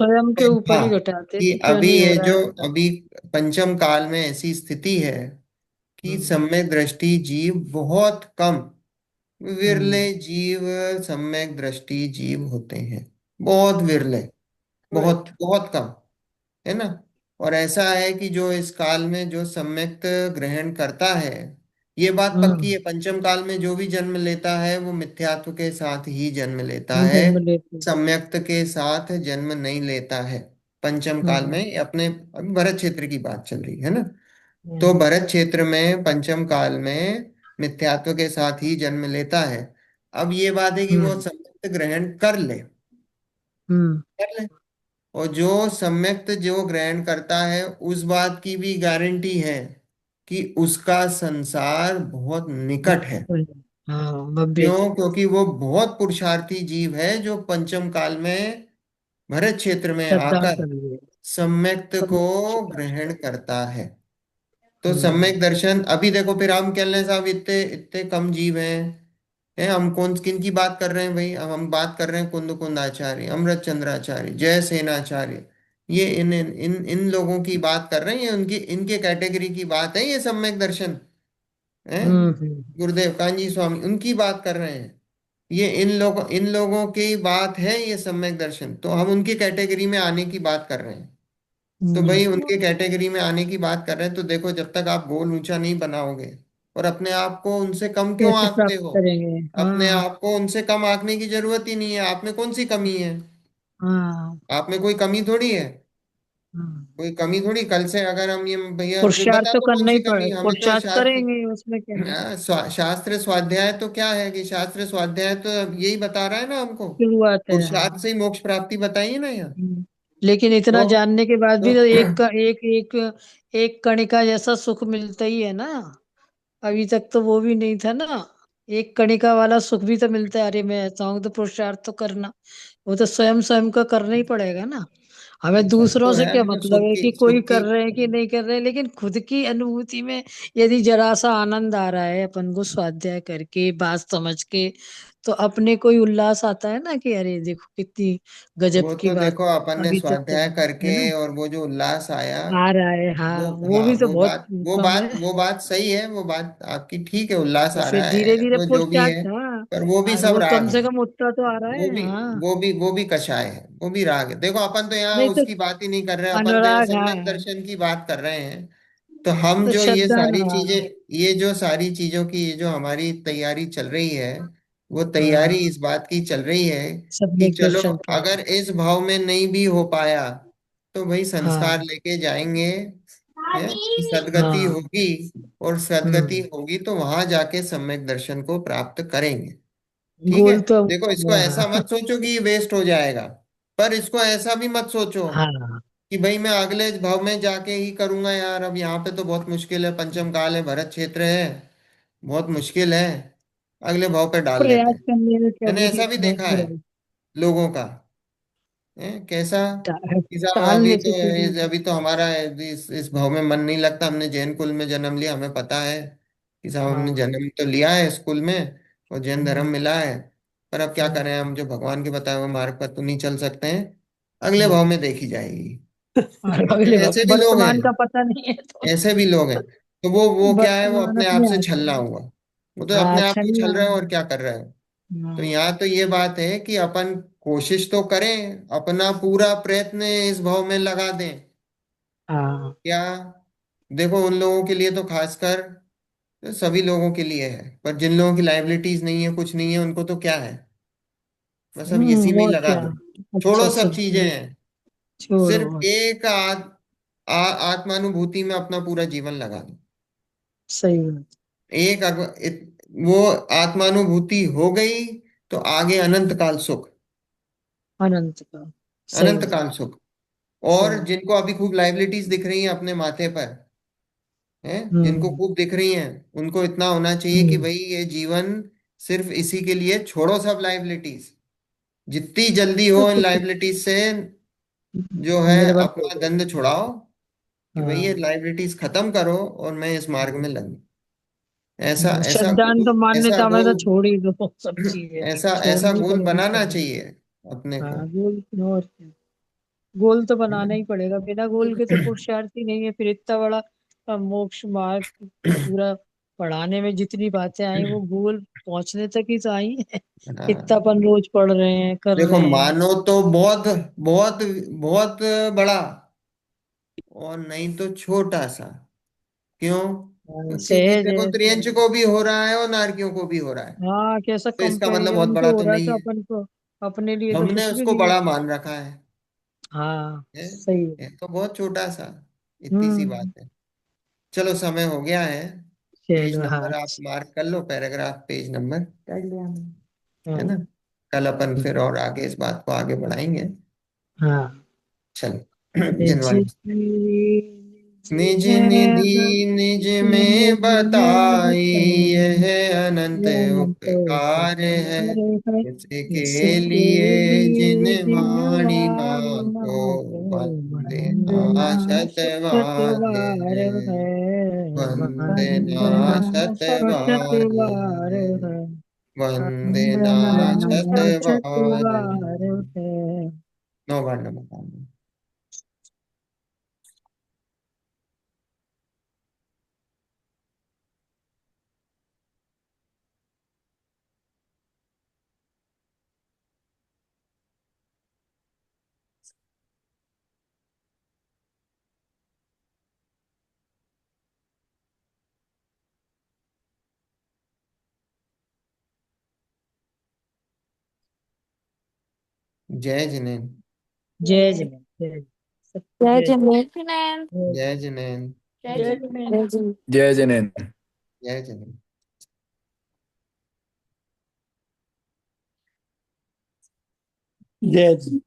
स्वयं के ऊपर हाँ, ही घटाते कि कि क्यों अभी नहीं हो ये रहा जो है ऐसा। अभी पंचम काल में ऐसी स्थिति है कि हम्म। सम्यक दृष्टि जीव बहुत कम, विरले हम्म। जीव सम्यक दृष्टि जीव होते हैं, बहुत विरले, बहुत राइट। बहुत कम, है ना। और ऐसा है कि जो इस काल में जो सम्यक ग्रहण करता है, ये बात पक्की हम्म। है, पंचम काल में जो भी जन्म लेता है वो मिथ्यात्व के साथ ही जन्म लेता है, जन्म लेते हैं। सम्यक्त के साथ जन्म नहीं लेता है। पंचम काल में हम्म। ये अपने अभी भरत क्षेत्र की बात चल रही है ना। तो हम्म। भरत क्षेत्र में पंचम काल में मिथ्यात्व के साथ ही जन्म लेता है। अब ये बात है कि वो हम्म। सम्यक्त ग्रहण हम्म। कर ले। और जो सम्यक्त जो ग्रहण करता है उस बात की भी गारंटी है कि उसका संसार बहुत निकट है। हाँ, भव्य क्यों? थे। क्योंकि वो बहुत पुरुषार्थी जीव है जो पंचम काल में भरत क्षेत्र में श्रद्धा आकर कर लिए। सम्यक्त सब को छिपा है। ग्रहण करता है। तो हम्म। सम्यक दर्शन अभी देखो, फिर हम कह रहे हैं साहब इतने इतने कम जीव हैं, हम कौन किन की बात कर रहे हैं भाई? अब हम बात कर रहे हैं कुंद कुंद आचार्य, अमृत चंद्राचार्य, जय सेनाचार्य, ये इन इन इन इन लोगों की बात कर रहे हैं, ये उनकी इनके कैटेगरी की बात है, ये सम्यक दर्शन है। हम्म। गुरुदेव कांजी स्वामी उनकी बात कर रहे हैं। ये इन लोगों की बात है, ये सम्यक दर्शन, तो हम उनकी कैटेगरी में आने की बात कर रहे हैं। तो हम्म। भाई उनके कैटेगरी में आने की बात कर रहे हैं, तो देखो जब तक आप गोल ऊंचा नहीं बनाओगे और अपने आप को उनसे कम क्यों कैसे आंकते प्राप्त हो? करेंगे? अपने हाँ। आप को उनसे कम आंकने की जरूरत ही नहीं है। आप में कौन सी कमी है? हाँ। आप में कोई कमी थोड़ी है। हम्म। कोई कमी थोड़ी, कल से अगर हम ये भैया फिर पुरुषार्थ बता तो दो कौन करना ही सी कमी पड़े, है? हमें तो पुरुषार्थ शास्त्र, करेंगे उसमें क्या है। शास्त्र स्वाध्याय तो क्या है कि शास्त्र स्वाध्याय तो यही बता रहा है ना हमको, शुरुआत है, हाँ। पुरुषार्थ से ही मोक्ष प्राप्ति बताइए ना यार। लेकिन इतना तो, जानने के बाद तो भी तो एक कणिका जैसा सुख मिलता ही है ना। अभी तक तो वो भी नहीं था ना। एक कणिका वाला सुख भी तो मिलता है। अरे मैं ऐसा हूं तो पुरुषार्थ तो करना, वो तो स्वयं स्वयं का करना ही पड़ेगा ना। हमें सच दूसरों तो से है क्या देखो, मतलब है कि कोई सुख की, कर रहे हैं कि नहीं कर रहे हैं, लेकिन खुद की अनुभूति में यदि जरा सा आनंद आ रहा है अपन को स्वाध्याय करके बात समझ के, तो अपने को ही उल्लास आता है ना कि अरे देखो कितनी गजब वो की तो बात देखो अपन ने अभी तक तो स्वाध्याय है करके ना और वो जो उल्लास आया, आ रहा है। हाँ, वो, वो हाँ भी तो वो बहुत बात वो कम है। बात वो बात सही है, वो बात आपकी ठीक है, उल्लास और आ फिर रहा धीरे है धीरे वो जो भी पुरुषार्थ, है। हाँ। पर वो भी हाँ, सब वो राग कम से है। कम उतना तो आ रहा वो है, भी हाँ। वो भी कषाय है, वो भी राग है। देखो अपन तो यहाँ नहीं तो उसकी बात ही नहीं कर रहे हैं, अपन तो यहाँ अनुराग, सम्यक हाँ। दर्शन की बात कर रहे हैं। तो हम तो जो ये श्रद्धा, सारी चीजें, हाँ। ये जो सारी चीजों की ये जो हमारी तैयारी चल रही है, वो तैयारी हाँ, इस बात की चल रही है कि सम्यक चलो दर्शन का। अगर इस भाव में नहीं भी हो पाया तो भाई संस्कार हाँ। लेके जाएंगे, है कि सदगति हाँ। होगी। और सदगति हम्म। होगी तो वहां जाके सम्यक दर्शन को प्राप्त करेंगे। ठीक है। गोल तो देखो इसको ऐसा हाँ। मत सोचो कि ये वेस्ट हो जाएगा, पर इसको ऐसा भी मत सोचो हाँ। कि भाई मैं अगले भाव में जाके ही करूंगा यार, अब यहाँ पे तो बहुत मुश्किल है, पंचम काल है, भरत क्षेत्र है, बहुत मुश्किल है, अगले भाव पे डाल लेते प्रयास हैं। करने में क्या मैंने ऐसा भी है देखा है बुराई। लोगों का, है कैसा कि साहब टालने से कोई नहीं। अभी तो हमारा इस भाव में मन नहीं लगता, हमने जैन कुल में जन्म लिया, हमें पता है कि साहब हमने हाँ। जन्म तो लिया है स्कूल में और जैन धर्म हम्म। मिला है, पर अब क्या हम्म। करें, हम जो भगवान के बताए हुए मार्ग पर तो नहीं चल सकते हैं, अगले भाव हम्म। में देखी जाएगी। और अगले ऐसे भी लोग हैं, वर्तमान का पता नहीं है तो ऐसे भी लोग हैं। तो वो क्या है, वो वर्तमान अपने आप अपने से हाथ छलना में। हुआ, वो तो हाँ, अपने आप को छलना। छल रहे हो और क्या कर रहे हो। तो हाँ। यहाँ तो ये बात है कि अपन कोशिश तो करें, अपना पूरा प्रयत्न इस भाव में लगा दें। हाँ। क्या? देखो उन लोगों के लिए तो खासकर, सभी लोगों के लिए है, पर जिन लोगों की लाइबिलिटीज नहीं है, कुछ नहीं है, उनको तो क्या है, बस अब इसी में ही और लगा क्या। दो। अच्छा छोड़ो सब सब चीजें हैं, सिर्फ छोड़ो। एक आत्मानुभूति में अपना पूरा जीवन लगा दो। सही बात। एक वो आत्मानुभूति हो गई तो आगे अनंत काल सुख, अनंत का। सही अनंत बात। काल सुख। और सही। जिनको अभी खूब लाइबिलिटीज दिख रही हैं अपने माथे पर, है जिनको हम्म। खूब दिख रही हैं, उनको इतना होना चाहिए कि हम्म। भाई ये जीवन सिर्फ इसी के लिए, छोड़ो सब लाइबिलिटीज, जितनी जल्दी तो हो इन कुछ लाइबिलिटीज से जो है निवृत्त हो अपना गए। दंड छुड़ाओ, कि भाई ये हाँ। लाइबिलिटीज खत्म करो और मैं इस मार्ग में लगूं। ऐसा ऐसा श्रद्धांत गोल, ऐसा मान्यता में तो गोल, छोड़ ही दो सब चीजें। ऐसा ऐसा छोड़नी गोल पड़ेगी बनाना सब। चाहिए अपने को। हाँ, बोल और क्या। गोल तो है बनाना ना? ही पड़ेगा, बिना गोल के तो पुरुषार्थ ही नहीं है। फिर इतना बड़ा मोक्ष मार्ग पूरा पढ़ाने में जितनी बातें आई वो गोल पहुंचने तक ही तो आई है। इतना हाँ, अपन रोज पढ़ रहे हैं, कर देखो रहे हैं। मानो तो बहुत बहुत बहुत बड़ा, और नहीं तो छोटा सा। क्यों? क्योंकि सहज देखो है, त्रियंच सहज। को भी हो रहा है और नारकियों को भी हो रहा है। हाँ, कैसा तो इसका मतलब बहुत कंपैरिजन बड़ा तो हो तो रहा नहीं था है। अपन को, अपने लिए तो हमने कुछ भी उसको नहीं है। बड़ा मान रखा है। हाँ, है? सही है। ये तो बहुत छोटा सा, इतनी सी हम्म। बात है। चलो समय हो गया है। पेज चलो, हाँ। नंबर आप मार्क कर लो, पैराग्राफ पेज नंबर। कर लिया मैंने। है हाँ। ना? कल अपन फिर और आगे इस बात को आगे बढ़ाएंगे। हाँ। चलो निज जिनवानी। निज निज है निधि निज में बताई, यह अनंत अनंत उपकार है। उपकार है, इसके इसके लिए जिन लिए जिन वाणी वाणी माँ को मात्र वंदना वंदना शतवार शतवार है। है, वंदना वंदना शतवार शतवार है। है, वंदना वंदना शतवार शतवार है। है। 9 बार नमः। जय जिनेन्द्र। जय जय जय, सबको जय जय जिनेन्द्र। जय। जय जिनेन्द्र। जय जय जिनेन्द्र। जय जनेन। जय जिनेन्द्र। जय जी।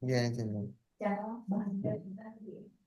जय जिनेन्द्र। जय जिनेन्द्र।